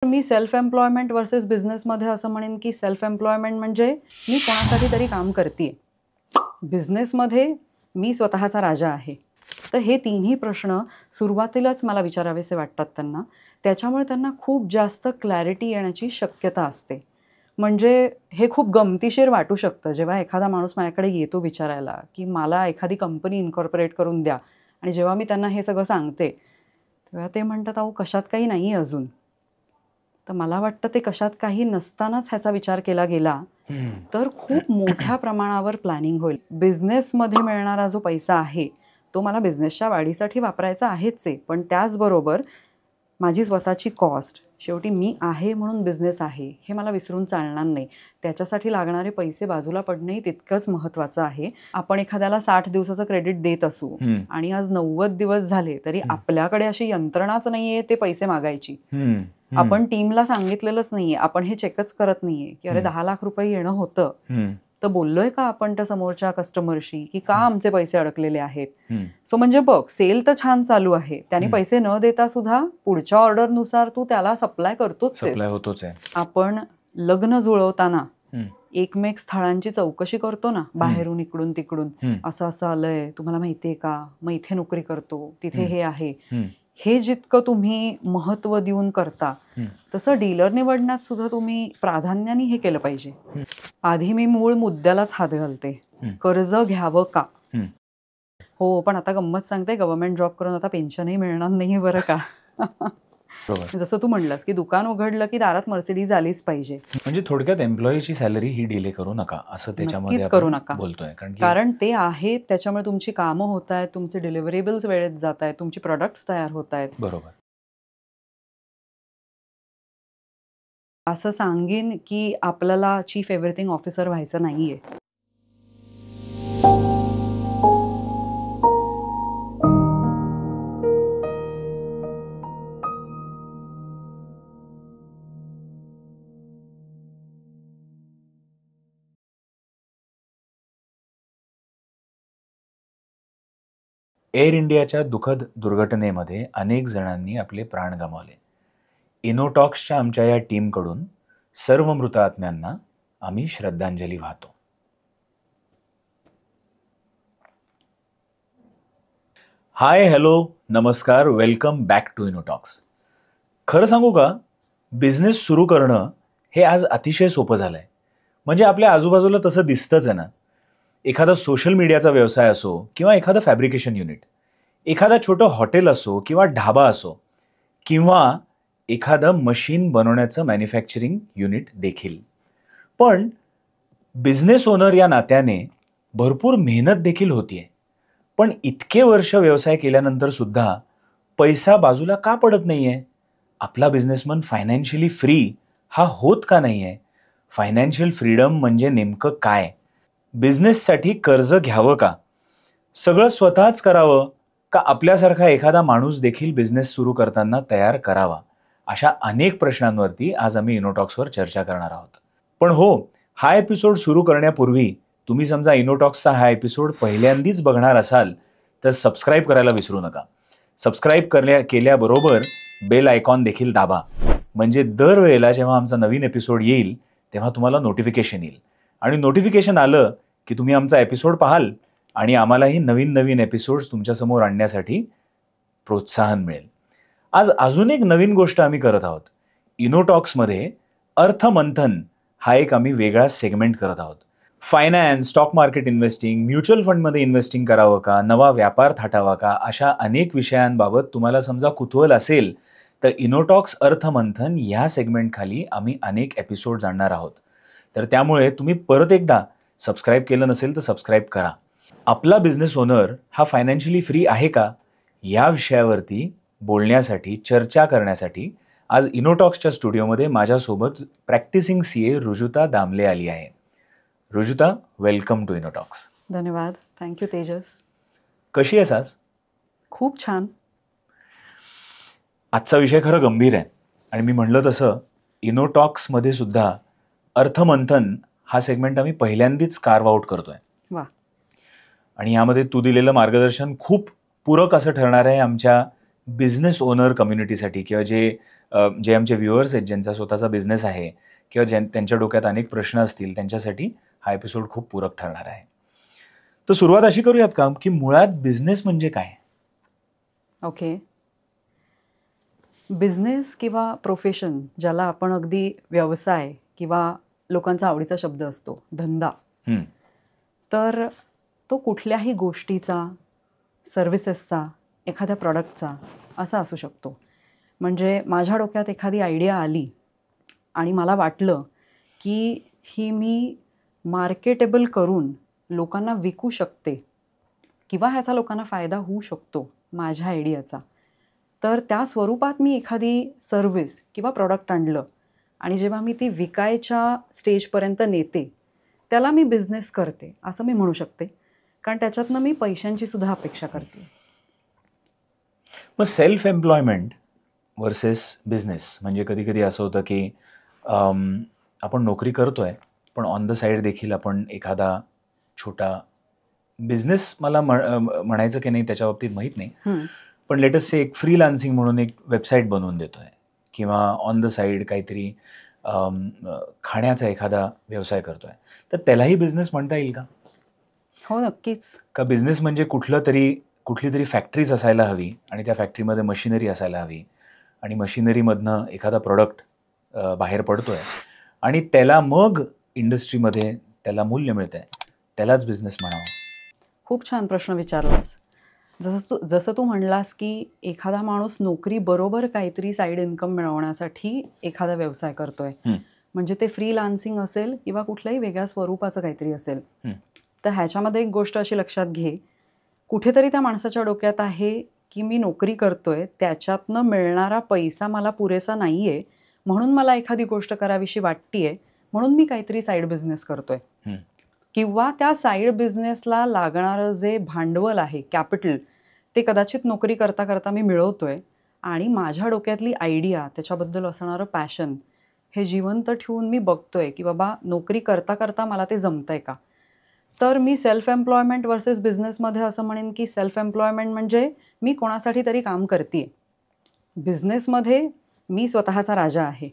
मी self employment versus बिझनेसमध्ये असं म्हणेन की सेल्फ एम्प्लॉयमेंट म्हणजे मी कोणासाठी तरी काम करते. बिझनेसमध्ये मी स्वतःचा राजा आहे. तर हे तिन्ही प्रश्न सुरुवातीलाच मला विचारावेसे वाटतात त्यांना. त्याच्यामुळे त्यांना खूप जास्त क्लॅरिटी येण्याची शक्यता असते. म्हणजे हे खूप गमतीशीर वाटू शकतं जेव्हा एखादा माणूस माझ्याकडे येतो विचारायला की मला एखादी कंपनी इन्कॉर्पोरेट करून द्या, आणि जेव्हा मी त्यांना हे सगळं सांगते तेव्हा ते म्हणतात, अहो कशात काही नाही अजून. तर मला वाटतं ते कशात काही नसतानाच ह्याचा विचार केला गेला तर खूप मोठ्या प्रमाणावर प्लॅनिंग होईल. बिझनेसमध्ये मिळणारा जो पैसा आहे तो मला बिझनेसच्या वाढीसाठी वापरायचा आहेच आहे, पण त्याचबरोबर माझी स्वतःची कॉस्ट, शेवटी मी आहे म्हणून बिझनेस आहे हे मला विसरून चालणार नाही. त्याच्यासाठी लागणारे पैसे बाजूला पडणंही तितकंच महत्त्वाचं आहे. आपण एखाद्याला 60 दिवसाचं क्रेडिट देत असू आणि आज 90 दिवस झाले तरी आपल्याकडे अशी यंत्रणाच नाहीये ते पैसे मागायची. आपण टीमला सांगितलेलंच नाहीये, आपण हे चेकच करत नाहीये की अरे 10 लाख रुपये येणं होतं तर बोललोय का आपण त्या समोरच्या कस्टमरशी की का आमचे पैसे अडकलेले आहेत. सो म्हणजे बघ, सेल तर छान चालू आहे, त्याने पैसे न देता सुद्धा पुढच्या ऑर्डरनुसार तू त्याला सप्लाय करतोच. आपण लग्न जुळवताना एकमेक स्थळांची चौकशी करतो ना, बाहेरून इकडून तिकडून, असं असं आलंय तुम्हाला माहितीये का, मग इथे नोकरी करतो, तिथे हे आहे. हे जितकं तुम्ही महत्व देऊन करता तसं डीलर निवडण्यात सुद्धा तुम्ही प्राधान्याने हे केलं पाहिजे. आधी मी मूळ मुद्द्यालाच हात घालते, कर्ज घ्यावं का. हो, पण आता गंमत सांगते, गव्हर्नमेंट जॉब करून आता पेन्शनही मिळणार नाही बरं का. जसं तू म्हणलास की दुकान उघडलं की दारात मर्सिडीज आलीच पाहिजे. म्हणजे थोडक्यात एम्प्लॉईची सॅलरी ही डिले करू नका असं त्याच्यामध्ये करू नका बोलतोय. कारण ते आहे, त्याच्यामुळे तुमची कामं होत आहेत, तुमचे डिलिव्हरेबल्स वेळेत जात आहेत, तुमची प्रोडक्ट्स तयार होत आहेत. बरोबर. असं सांगेन की आपल्याला चीफ एव्हरीथिंग ऑफिसर व्हायचं नाहीये. एअर इंडियाच्या दुःखद दुर्घटनेमध्ये अनेक जणांनी आपले प्राण गमावले. इनोटॉक्सच्या आमच्या या टीमकडून सर्व मृत आत्म्यांना आम्ही श्रद्धांजली वाहतो. हाय, हॅलो, नमस्कार, वेलकम बॅक टू इनोटॉक्स. खरं सांगू का, बिझनेस सुरू करणं हे आज अतिशय सोपं झालंय. म्हणजे आपल्या आजूबाजूला तसं दिसतंच आहे ना. एखादा सोशल मीडियाचा व्यवसाय असो किंवा एखादं फॅब्रिकेशन युनिट, एखादा छोटं हॉटेल असो किंवा ढाबा असो, किंवा एखादं मशीन बनवण्याचं मॅन्युफॅक्चरिंग युनिट देखील. पण बिझनेस ओनर या नात्याने भरपूर मेहनत देखील होतीये. पण इतके वर्ष व्यवसाय केल्यानंतर सुद्धा पैसा बाजूला का पडत नाहीये? आपला बिझनेसमन फायनान्शियली फ्री हा होत का नाहीये? फायनान्शियल फ्रीडम म्हणजे नेमकं काय? बिझनेससाठी कर्ज घ्यावं का? सगळं स्वतःच करावं का आपल्यासारखा एखादा माणूस देखील बिझनेस सुरू करताना तयार करावा? अशा अनेक प्रश्नांवरती आज आम्ही इनोटॉक्सवर चर्चा करणार आहोत. पण हो, हा एपिसोड सुरू करण्यापूर्वी तुम्ही समजा इनोटॉक्सचा हा एपिसोड पहिल्यांदाच बघणार असाल तर सबस्क्राईब करायला विसरू नका. सबस्क्राईब केल्याबरोबर बेल आयकॉन देखील दाबा, म्हणजे दरवेळेला जेव्हा आमचा नवीन एपिसोड येईल तेव्हा तुम्हाला नोटिफिकेशन येईल. आणि नोटिफिकेशन आलं की तुम्ही आमचा एपिसोड पाहाल आणि आम्हालाही नवीन नवीन एपिसोड्स तुमच्यासमोर आणण्यासाठी प्रोत्साहन मिळेल. आज अजून एक नवीन गोष्ट आम्ही करत आहोत. इनोटॉक्समध्ये अर्थमंथन हा एक आम्ही वेगळा सेगमेंट करत आहोत. Finance, stock market investing, mutual फंडमध्ये इन्व्हेस्टिंग करावं का, नवा व्यापार थाटावा का, अशा अनेक विषयांबाबत तुम्हाला समजा कुतूहल असेल तर इनोटॉक्स अर्थमंथन या सेगमेंटखाली आम्ही अनेक एपिसोड आणणार आहोत. तर त्यामुळे तुम्ही परत एकदा सबस्क्राईब केलं नसेल तर सबस्क्राईब करा. आपला बिझनेस ओनर हा फायनान्शियली फ्री आहे का, या विषयावरती बोलण्यासाठी, चर्चा करण्यासाठी आज इनोटॉक्सच्या स्टुडिओमध्ये माझ्यासोबत प्रॅक्टिसिंग CA रुजुता दामले आली आहे. Rujuta, welcome to Innotalks. धन्यवाद. थँक्यू तेजस. कशी आहेस आज? खूप छान. आजचा विषय खरं गंभीर आहे आणि मी म्हणलं तसं इनोटॉक्समध्ये सुद्धा अर्थमंथन हा सेगमेंट आम्ही पहिल्यांदाच कार्व आउट करतोय. वा. आणि यामध्ये तू दिलेलं मार्गदर्शन खूप पूरक असं ठरणार आहे आमच्या बिझनेस ओनर कम्युनिटीसाठी, किंवा जे जे आमचे व्ह्युअर्स आहेत ज्यांचा स्वतःचा बिझनेस आहे किंवा त्यांच्या डोक्यात अनेक प्रश्न असतील त्यांच्यासाठी हा एपिसोड खूप पूरक ठरणार आहे. तर सुरुवात अशी करूयात का की मुळात बिझनेस म्हणजे काय? ओके. बिझनेस किंवा प्रोफेशन, ज्याला आपण अगदी व्यवसाय किंवा लोकांचा आवडीचा शब्द असतो धंदा, तर तो कुठल्याही गोष्टीचा, सर्व्हिसेसचा, एखाद्या प्रॉडक्टचा असा असू शकतो. म्हणजे माझ्या डोक्यात एखादी आयडिया आली आणि मला वाटलं की ही मी मार्केटेबल करून लोकांना विकू शकते किंवा ह्याचा लोकांना फायदा होऊ शकतो माझ्या आयडियाचा, तर त्या स्वरूपात मी एखादी सर्व्हिस किंवा प्रॉडक्ट आणलं आणि जेव्हा मी ती विकायच्या स्टेजपर्यंत नेते, त्याला मी बिझनेस करते असं मी म्हणू शकते. कारण त्याच्यातनं मी पैशांची सुद्धा अपेक्षा करते. मग सेल्फ एम्प्लॉयमेंट वर्सेस बिझनेस म्हणजे कधी कधी असं होतं की आपण नोकरी करतोय पण ऑन द साईड देखील आपण एखादा छोटा बिझनेस, मला म्हणायचं की नाही त्याच्या बाबतीत माहीत नाही, पण लेटेस्ट से एक फ्रीलान्सिंग म्हणून एक वेबसाईट बनवून देतोय किंवा ऑन द साईड काहीतरी खाण्याचा एखादा व्यवसाय करतोय, तर त्यालाही बिझनेस म्हणता येईल का? हो, नक्कीच. का बिझनेस म्हणजे कुठली तरी फॅक्टरीज असायला हवी आणि त्या फॅक्टरीमध्ये मशिनरी असायला हवी आणि मशिनरीमधनं एखादा प्रोडक्ट बाहेर पडतोय आणि त्याला मग इंडस्ट्रीमध्ये त्याला मूल्य मिळतंय, त्यालाच बिझनेस म्हणावं? खूप छान प्रश्न विचारलास. जसं तू म्हणलास की एखादा माणूस नोकरी बरोबर काहीतरी साईड इन्कम मिळवण्यासाठी एखादा व्यवसाय करतोय, म्हणजे ते फ्रीलान्सिंग असेल किंवा कुठल्याही वेगळ्या स्वरूपाचं काहीतरी असेल, तर ह्याच्यामध्ये एक गोष्ट अशी लक्षात घे, कुठेतरी त्या माणसाच्या डोक्यात आहे की मी नोकरी करतोय, त्याच्यातनं मिळणारा पैसा मला पुरेसा नाही आहे, म्हणून मला एखादी गोष्ट करावीशी वाटतीये, म्हणून मी काहीतरी साईड बिझनेस करतोय. किंवा त्या साईड बिझनेसला लागणारं जे भांडवल आहे, कॅपिटल, ते कदाचित नोकरी करता करता मी मिळवतोय आणि माझ्या डोक्यातली आयडिया, त्याच्याबद्दल असणारं पॅशन हे जिवंत ठेवून मी बघतोय की बाबा नोकरी करता करता मला ते जमतंय का. तर मी सेल्फ एम्प्लॉयमेंट वर्सेस बिझनेसमध्ये असं म्हणेन की सेल्फ एम्प्लॉयमेंट म्हणजे मी कोणासाठी तरी काम करते. बिझनेसमध्ये मी स्वतःचा राजा आहे.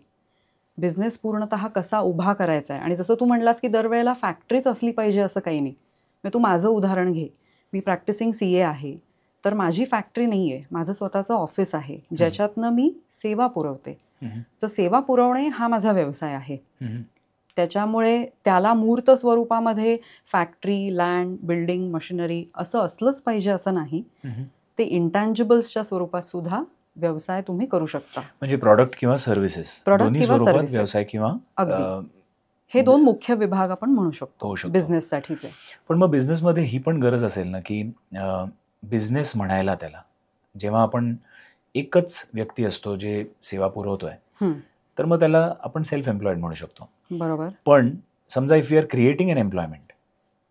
बिझनेस पूर्णतः कसा उभा करायचा आहे, आणि जसं तू म्हणलास की दरवेळेला फॅक्टरीच असली पाहिजे असं काही नाही. मग तू माझं उदाहरण घे, मी प्रॅक्टिसिंग CA आहे, तर माझी फॅक्टरी नाही आहे, माझं स्वतःचं ऑफिस आहे ज्याच्यातनं मी सेवा पुरवते. तर सेवा पुरवणे हा माझा व्यवसाय आहे. त्याच्यामुळे त्याला मूर्त स्वरूपामध्ये फॅक्टरी, लँड, बिल्डिंग, मशिनरी असं असलंच पाहिजे असं नाही. ते इंटँजिबल्सच्या स्वरूपात सुद्धा व्यवसाय तुम्ही करू शकता. म्हणजे प्रॉडक्ट किंवा सर्व्हिसेस, दोन्ही स्वरूपात व्यवसाय किंवा हे दोन मुख्य विभाग आपण म्हणू शकतो बिझनेससाठीचे. पण मग बिझनेसमध्ये ही पण गरज असेल ना की बिझनेस म्हणायला त्याला, जेव्हा आपण एकच व्यक्ती असतो जे सेवा पुरवतोय, तर मग त्याला आपण सेल्फ एम्प्लॉयड म्हणू शकतो. बरोबर. पण समजा if you are creating an employment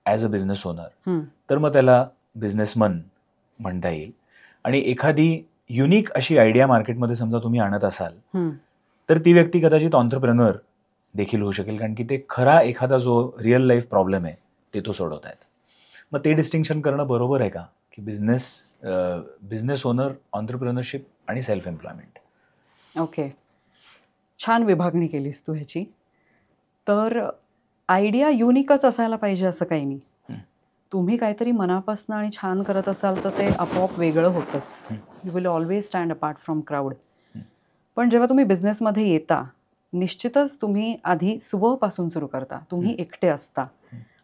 as a business owner, तर मग त्याला बिझनेसमन म्हणता येईल. आणि एखादी युनिक अशी आयडिया मार्केटमध्ये समजा तुम्ही आणत असाल, तर ती व्यक्ती कदाचित ऑन्ट्रप्रेनर देखील होऊ शकेल, कारण की ते खरा एखादा जो रिअल लाईफ प्रॉब्लेम आहे ते तो सोडवत आहेत. मग ते डिस्टिंक्शन करणं बरोबर आहे का की बिझनेस ओनर, ऑन्ट्रप्रेनरशिप आणि सेल्फ एम्प्लॉयमेंट? ओके, छान विभागणी केलीस तू ह्याची. तर आयडिया युनिकच असायला पाहिजे असं काही नाही. तुम्ही काहीतरी मनापासून आणि छान करत असाल तर ते आपोआप वेगळं होतंच. You will always stand apart from crowd. पण जेव्हा तुम्ही बिझनेसमध्ये येता, निश्चितच तुम्ही आधी स्वपासून सुरू करता. तुम्ही एकटे असता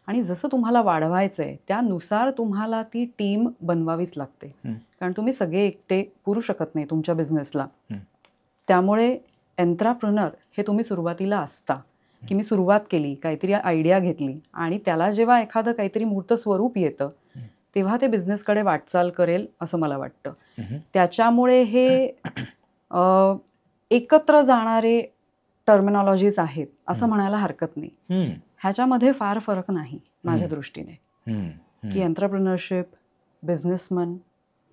आणि जसं तुम्हाला वाढवायचं आहे त्यानुसार तुम्हाला ती टीम बनवावीच लागते, कारण तुम्ही सगळे एकटे पुरू शकत नाही तुमच्या बिझनेसला. त्यामुळे एंट्राप्रेनर हे तुम्ही सुरुवातीला असता की मी सुरुवात केली, काहीतरी आयडिया घेतली आणि त्याला जेव्हा एखादं काहीतरी मूर्त स्वरूप येतं तेव्हा ते बिझनेसकडे वाटचाल करेल असं मला वाटतं. त्याच्यामुळे हे एकत्र जाणारे टर्मिनॉलॉजीज आहेत असं म्हणायला हरकत नाही. ह्याच्यामध्ये फार फरक नाही माझ्या दृष्टीने की एंट्रप्रेनरशिप, बिझनेसमन,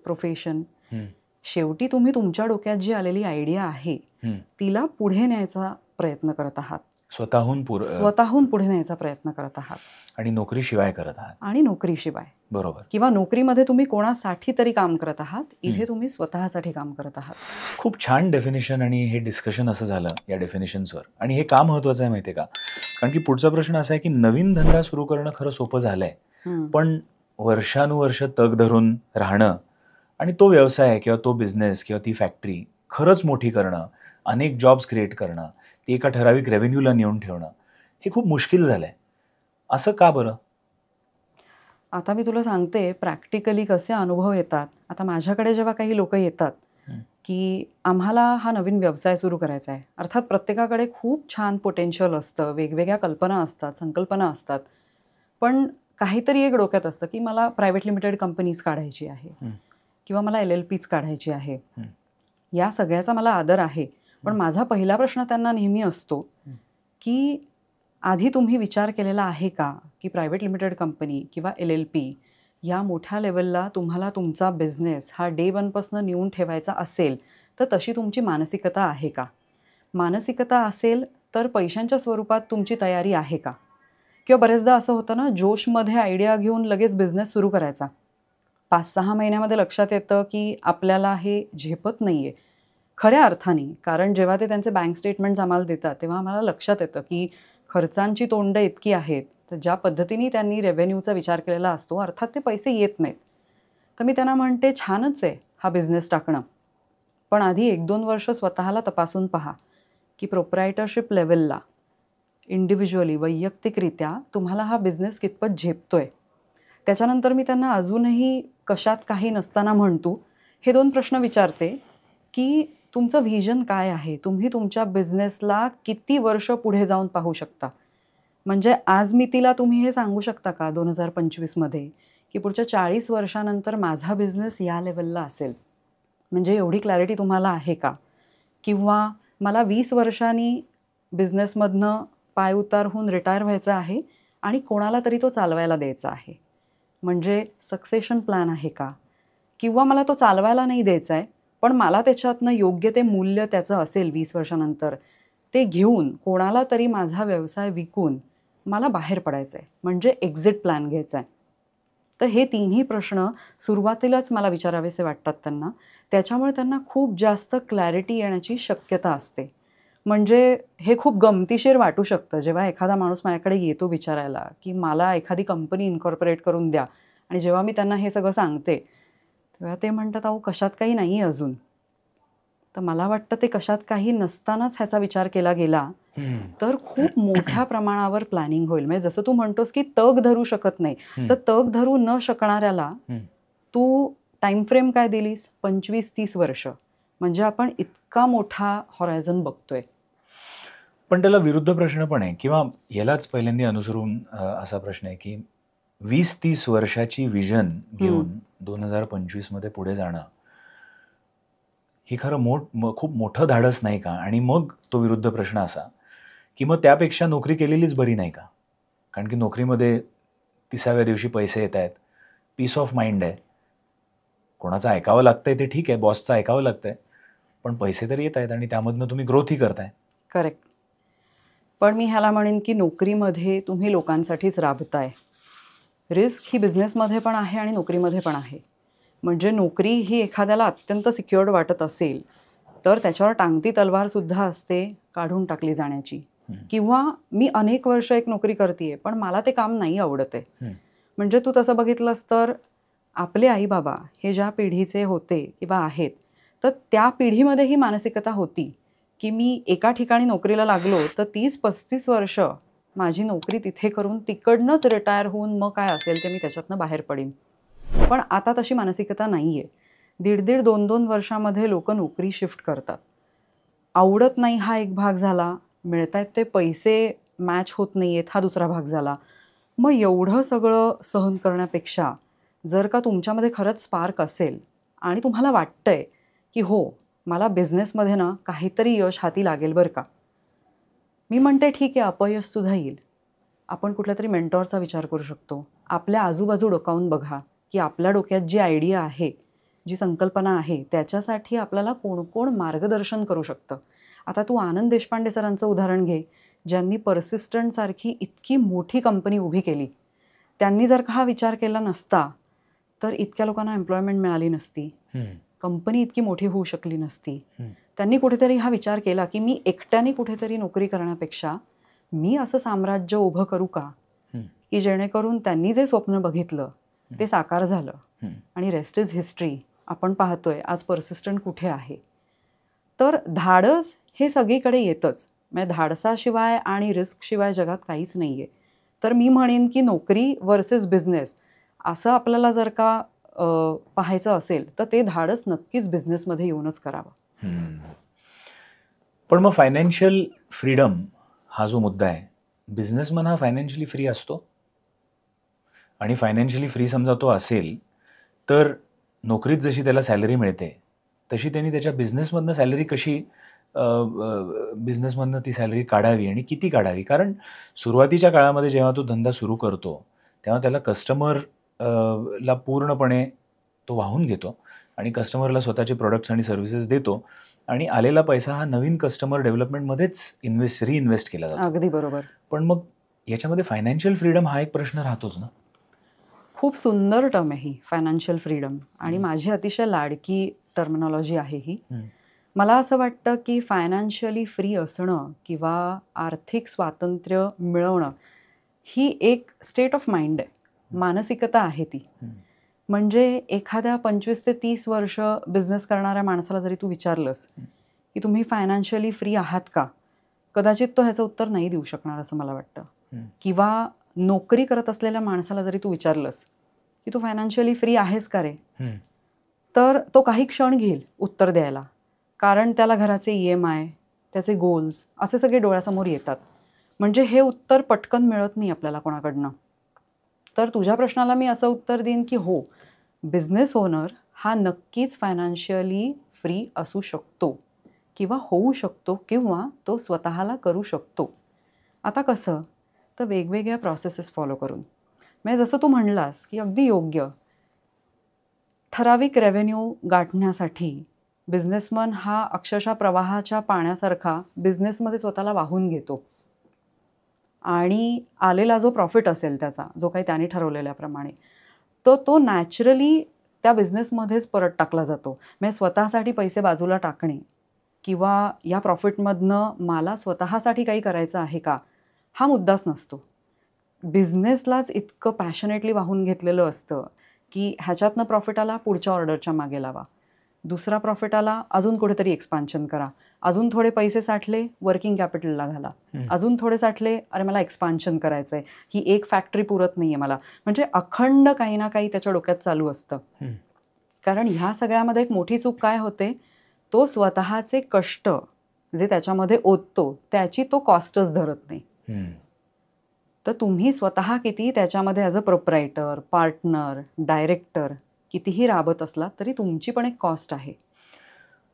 प्रोफेशन, शेवटी तुम्ही तुमच्या डोक्यात जी आलेली आयडिया आहे तिला पुढे न्यायचा प्रयत्न करत आहात. स्वतःहून स्वतःहून पुढे न्यायचा प्रयत्न करत आहात आणि नोकरीशिवाय करत आहात. आणि नोकरीशिवाय. बरोबर. किंवा नोकरीमध्ये तुम्ही कोणासाठी तरी काम करत आहात, इथे तुम्ही स्वतःसाठी काम करत आहात. खूप छान डेफिनेशन आणि हे डिस्कशन असं झालं या डेफिनेशन्सवर. आणि हे का महत्वाचं आहे माहितीये का? कारण की पुढचा प्रश्न असा आहे की नवीन धंदा सुरू करणं खरं सोपं झालंय, पण वर्षानुवर्ष तग धरून राहणं आणि तो व्यवसाय किंवा तो बिझनेस किंवा ती फॅक्टरी खरंच मोठी करणं, अनेक जॉब्स क्रिएट करणं, ती एका ठराविक रेव्हेन्यूला नेऊन ठेवणं, हे खूप मुश्किल झालंय. असं का बरं? आता मी तुला सांगते प्रॅक्टिकली कसे अनुभव येतात. आता माझ्याकडे जेव्हा काही लोक येतात की आम्हाला हा नवीन व्यवसाय सुरू करायचा आहे, अर्थात प्रत्येकाकडे खूप छान पोटेन्शियल असतं, वेगवेगळ्या कल्पना असतात, संकल्पना असतात, पण काहीतरी एक डोक्यात असतं की मला प्रायव्हेट लिमिटेड कंपनीज काढायची आहे किंवा मला LLPच काढायची आहे. या सगळ्याचा मला आदर आहे, पण माझा पहिला प्रश्न त्यांना नेहमी असतो की आधी तुम्ही विचार केलेला आहे का की प्रायव्हेट लिमिटेड कंपनी किंवा LLP या मोठ्या लेवलला तुम्हाला तुमचा बिझनेस हा डे 1 पासून नेऊन ठेवायचा असेल तर तशी तुमची मानसिकता आहे का? मानसिकता असेल तर पैशांच्या स्वरूपात तुमची तयारी आहे का? किंवा बरेचदा असं होतं ना, जोशमध्ये आयडिया घेऊन लगेच बिझनेस सुरू करायचा. 5-6 महिन्यामध्ये लक्षात येतं की आपल्याला हे झेपत नाही आहे खऱ्या अर्थाने. कारण जेव्हा ते त्यांचे बँक स्टेटमेंट्स आम्हाला देतात तेव्हा आम्हाला लक्षात येतं की खर्चांची तोंडं इतकी आहेत, तर ज्या पद्धतीने त्यांनी रेव्हेन्यूचा विचार केलेला असतो अर्थात ते पैसे येत नाहीत. तर मी त्यांना म्हणते छानच आहे हा बिझनेस टाकणं, पण आधी 1-2 वर्ष स्वतःला तपासून पहा की प्रोप्रायटरशिप लेवलला इंडिव्हिज्युअली वैयक्तिकरित्या तुम्हाला हा बिझनेस कितपत झेपतोय. त्याच्यानंतर मी त्यांना अजूनही कशात काही नसताना म्हणतो हे 2 प्रश्न विचारते की तुमचं व्हिजन काय आहे? तुम्ही तुमच्या बिझनेसला किती वर्ष पुढे जाऊन पाहू शकता? म्हणजे आज मी तिला तुम्ही हे सांगू शकता का 2025 मध्ये की पुढच्या 40 वर्षानंतर माझा बिझनेस या लेवलला असेल? म्हणजे एवढी क्लॅरिटी तुम्हाला आहे का? किंवा मला 20 वर्षांनी बिझनेसमधनं पायउतार होऊन रिटायर व्हायचं आहे आणि कोणाला तरी तो चालवायला द्यायचा आहे. म्हणजे सक्सेशन प्लॅन आहे का? किंवा मला तो चालवायला नाही द्यायचा आहे, पण मला त्याच्यातनं योग्य ते मूल्य त्याचं असेल 20 वर्षानंतर, ते घेऊन कोणाला तरी माझा व्यवसाय विकून मला बाहेर पडायचं आहे, म्हणजे एक्झिट प्लॅन घ्यायचा आहे. तर हे तिन्ही प्रश्न सुरुवातीलाच मला विचारावेसे वाटतात त्यांना. त्याच्यामुळे त्यांना खूप जास्त क्लॅरिटी येण्याची शक्यता असते. म्हणजे हे खूप गमतीशीर वाटू शकतं जेव्हा एखादा माणूस माझ्याकडे येतो विचारायला की मला एखादी कंपनी इन्कॉर्पोरेट करून द्या, आणि जेव्हा मी त्यांना हे सगळं सांगते तेव्हा ते म्हणतात अहो कशात काही नाही अजून. तर मला वाटतं ते कशात काही नसतानाच ह्याचा विचार केला गेला तर खूप मोठ्या प्रमाणावर प्लॅनिंग होईल. म्हणजे जसं तू म्हणतोस की तग धरू शकत नाही, तर तग धरू न शकणाऱ्याला तू टाइम फ्रेम काय दिलीस? 25-30 वर्ष. म्हणजे आपण इतका मोठा हॉरायझन बघतोय. पण त्याला विरुद्ध प्रश्न पण आहे, किंवा यालाच पहिल्यांदा अनुसरून असा प्रश्न आहे की 20-30 वर्षाची विजन घेऊन 2025 मध्ये पुढे जाणं ही खरं खूप मोठं धाडस नाही का? आणि मग तो विरुद्ध प्रश्न असा की मग त्यापेक्षा नोकरी केलेलीच बरी नाही का? कारण की नोकरीमध्ये 30व्या दिवशी पैसे येत आहेत, पीस ऑफ माइंड आहे, कोणाचं ऐकावं लागतंय ते ठीक आहे, बॉसचं ऐकावं लागतंय, पण पैसे तर येत आहेत आणि त्यामधनं तुम्ही ग्रोथही करताय. करेक्ट. पण मी ह्याला म्हणेन की नोकरीमध्ये तुम्ही लोकांसाठीच राबताय. रिस्क ही बिझनेसमध्ये पण आहे आणि नोकरीमध्ये पण आहे. म्हणजे नोकरी ही एखाद्याला अत्यंत सिक्युअर्ड वाटत असेल तर त्याच्यावर टांगती तलवारसुद्धा असते काढून टाकली जाण्याची. किंवा मी अनेक वर्ष एक नोकरी करते पण मला ते काम नाही आवडत आहे. म्हणजे तू तसं बघितलंस तर आपले आई बाबा हे ज्या पिढीचे होते किंवा आहेत, तर त्या पिढीमध्ये ही मानसिकता होती की मी एका ठिकाणी नोकरीला लागलो तर 30-35 वर्ष माझी नोकरी तिथे करून तिकडनंच रिटायर होऊन मग काय असेल ते मी त्याच्यातनं बाहेर पडीन. पण आता तशी मानसिकता नाही आहे. 1.5-1.5, 2-2 वर्षामध्ये लोक नोकरी शिफ्ट करतात. आवडत नाही हा एक भाग झाला, मिळतायत ते पैसे मॅच होत नाही आहेत हा दुसरा भाग झाला. मग एवढं सगळं सहन करण्यापेक्षा जर का तुमच्यामध्ये खरंच स्पार्क असेल आणि तुम्हाला वाटतंय की हो मला बिझनेसमध्ये ना काहीतरी यश हाती लागेल बरं का, मी म्हणते ठीक आहे अपयशसुद्धा येईल. आपण कुठल्या तरी मेंटॉरचा विचार करू शकतो. आपल्या आजूबाजू डोकावून बघा की आपल्या डोक्यात जी आयडिया आहे, जी संकल्पना आहे त्याच्यासाठी आपल्याला कोण कोण मार्गदर्शन करू शकतं. आता तू आनंद देशपांडे सरांचं उदाहरण घे. ज्यांनी पर्सिस्टंट सारखी इतकी मोठी कंपनी उभी केली, त्यांनी जर का हा विचार केला नसता तर इतक्या लोकांना एम्प्लॉयमेंट मिळाली नसती, कंपनी इतकी मोठी होऊ शकली नसती. त्यांनी कुठेतरी हा विचार केला की मी एकट्याने कुठेतरी नोकरी करण्यापेक्षा मी असं साम्राज्य उभं करू का, की जेणेकरून त्यांनी जे स्वप्न बघितलं ते साकार झालं. आणि रेस्ट इज हिस्ट्री. आपण पाहतोय आज पर्सिस्टंट कुठे आहे. तर धाडस हे सगळीकडे येतच, म्हणजे धाडसाशिवाय आणि रिस्कशिवाय जगात काहीच नाही आहे. तर मी म्हणेन की नोकरी वर्सेस बिझनेस असं आपल्याला जर का पाहायचं असेल तर ते धाडस नक्कीच बिझनेसमध्ये येऊनच करावं. पण मग फायनान्शियल फ्रीडम हा जो मुद्दा आहे, बिझनेसमन हा फायनान्शियली फ्री असतो? आणि फायनान्शियली फ्री समजा तो असेल तर नोकरीत जशी त्याला सॅलरी मिळते तशी त्यांनी त्याच्या बिझनेसमधनं सॅलरी कशी बिझनेसमधनं ती सॅलरी काढावी आणि किती काढावी? कारण सुरुवातीच्या काळामध्ये जेव्हा तो धंदा सुरू करतो तेव्हा त्याला कस्टमर ला पूर्णपणे तो वाहून घेतो आणि कस्टमरला स्वतःचे प्रोडक्ट्स आणि सर्व्हिसेस देतो आणि आलेला पैसा हा नवीन कस्टमर डेव्हलपमेंटमध्येच रिइन्व्हेस्ट केला जातो. अगदी बरोबर. पण मग याच्यामध्ये फायनान्शियल फ्रीडम हा एक प्रश्न राहतोच ना. खूप सुंदर टर्म आहे ही फायनान्शियल फ्रीडम, आणि माझी अतिशय लाडकी टर्मिनॉलॉजी आहे ही. मला असं वाटतं की फायनान्शियली फ्री असणं किंवा आर्थिक स्वातंत्र्य मिळवणं ही एक स्टेट ऑफ माइंड आहे, मानसिकता आहे ती. म्हणजे एखाद्या 25 ते 30 वर्ष बिझनेस करणाऱ्या माणसाला जरी तू विचारलंस की तुम्ही फायनान्शियली फ्री आहात का, कदाचित तो ह्याचं उत्तर नाही देऊ शकणार असं मला वाटतं. किंवा नोकरी करत असलेल्या माणसाला जरी तू विचारलंस की तू फायनान्शियली फ्री आहेस का रे, तर तो काही क्षण घेईल उत्तर द्यायला, कारण त्याला घराचे EMI, त्याचे गोल्स असे सगळे डोळ्यासमोर येतात. म्हणजे हे उत्तर पटकन मिळत नाही आपल्याला कोणाकडनं. तर तुझ्या प्रश्नाला मी असं उत्तर देईन की हो, बिझनेस ओनर हा नक्कीच फायनान्शियली फ्री असू शकतो किंवा होऊ शकतो किंवा तो स्वतःला करू शकतो. आता कसं, तर वेगवेगळ्या प्रोसेसेस फॉलो करून. म्हणजे जसं तू म्हणलास की अगदी योग्य, ठराविक रेव्हेन्यू गाठण्यासाठी बिझनेसमन हा अक्षरशः प्रवाहाच्या पाण्यासारखा बिझनेसमध्ये स्वतःला वाहून घेतो आणि आलेला जो प्रॉफिट असेल त्याचा, जो काही त्याने ठरवलेल्याप्रमाणे, तो नॅचरली त्या बिझनेसमध्येच परत टाकला जातो. म्हणजे स्वतःसाठी पैसे बाजूला टाकणे किंवा या प्रॉफिटमधनं मला स्वतःसाठी काही करायचं आहे का, हा मुद्दाच नसतो. बिझनेसलाच इतकं पॅशनेटली वाहून घेतलेलं असतं की ह्याच्यातनं प्रॉफिट आला पुढच्या ऑर्डरच्या मागे लावा, दुसरा प्रॉफिट आला अजून कुठेतरी एक्सपान्शन करा, अजून थोडे पैसे साठले वर्किंग कॅपिटलला घाला, अजून थोडे साठले अरे मला एक्सपान्शन करायचं आहे, ही एक फॅक्टरी पुरत नाही आहे मला. म्हणजे अखंड काही ना काही त्याच्या डोक्यात चालू असतं. कारण ह्या सगळ्यामध्ये एक मोठी चूक काय होते, तो स्वतःचे कष्ट जे त्याच्यामध्ये ओततो त्याची तो कॉस्टच धरत नाही. तर तुम्ही स्वतः किती त्याच्यामध्ये as a proprietor, partner, director कितीही राबत असला तरी तुमची पण एक कॉस्ट आहे.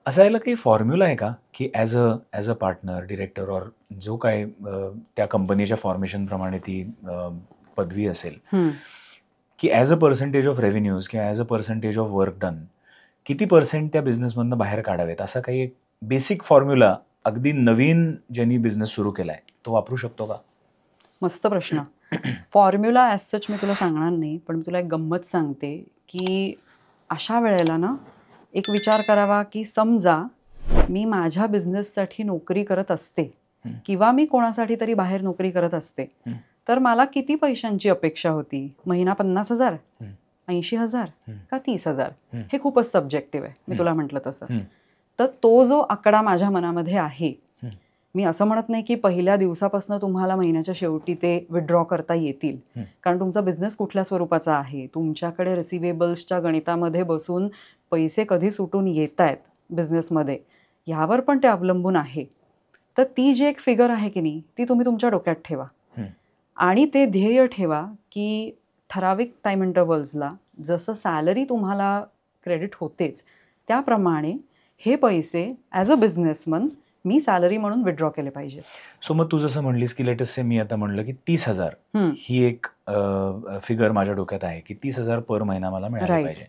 असा याला काही फॉर्म्युला आहे का की ॲज अ पार्टनर, डिरेक्टर और जो काय त्या कंपनीच्या फॉर्मेशनप्रमाणे ती पदवी असेल, की ॲज अ पर्सेंटेज ऑफ रेव्हेन्यूज किंवा as a percentage of work done किती % त्या बिझनेसमधनं बाहेर काढावेत, असा काही एक बेसिक फॉर्म्युला अगदी नवीन ज्यांनी बिझनेस सुरू केला आहे तो वापरू शकतो का? मस्त प्रश्न. फॉर्म्युला ॲज सच मी तुला सांगणार नाही, पण मी तुला एक गंमत सांगते की अशा वेळेला ना एक विचार करावा की समजा मी माझ्या बिझनेससाठी नोकरी करत असते किंवा मी कोणासाठी तरी बाहेर नोकरी करत असते, तर मला किती पैशांची अपेक्षा होती? महिना 50,000, 80,000 का 30,000? हे खूपच सब्जेक्टिव्ह आहे, मी तुला म्हटलं तसं. तर तो जो आकडा माझ्या मनामध्ये आहे, मी असं म्हणत नाही की पहिल्या दिवसापासून तुम्हाला महिन्याच्या शेवटी ते विड्रॉ करता येतील, कारण तुमचा बिझनेस कुठल्या स्वरूपाचा आहे, तुमच्याकडे रिसिवेबल्सच्या गणितामध्ये बसून पैसे कधी सुटून येत आहेत बिझनेसमध्ये, ह्यावर पण ते अवलंबून आहे. तर ती जी एक फिगर आहे की नाही, ती तुम्ही तुमच्या डोक्यात ठेवा आणि ते ध्येय ठेवा की ठराविक टाईम इंटरव्हल्सला जसं सॅलरी तुम्हाला क्रेडिट होतेच त्याप्रमाणे हे पैसे as a businessman me salary म्हणून विड्रॉ केले पाहिजे. सो मग तू जसं म्हणलीस की लेटेस्ट से मी आता म्हणलं की 30,000 ही एक फिगर माझ्या डोक्यात आहे की 30,000 पर महिना मला मिळाला पाहिजे.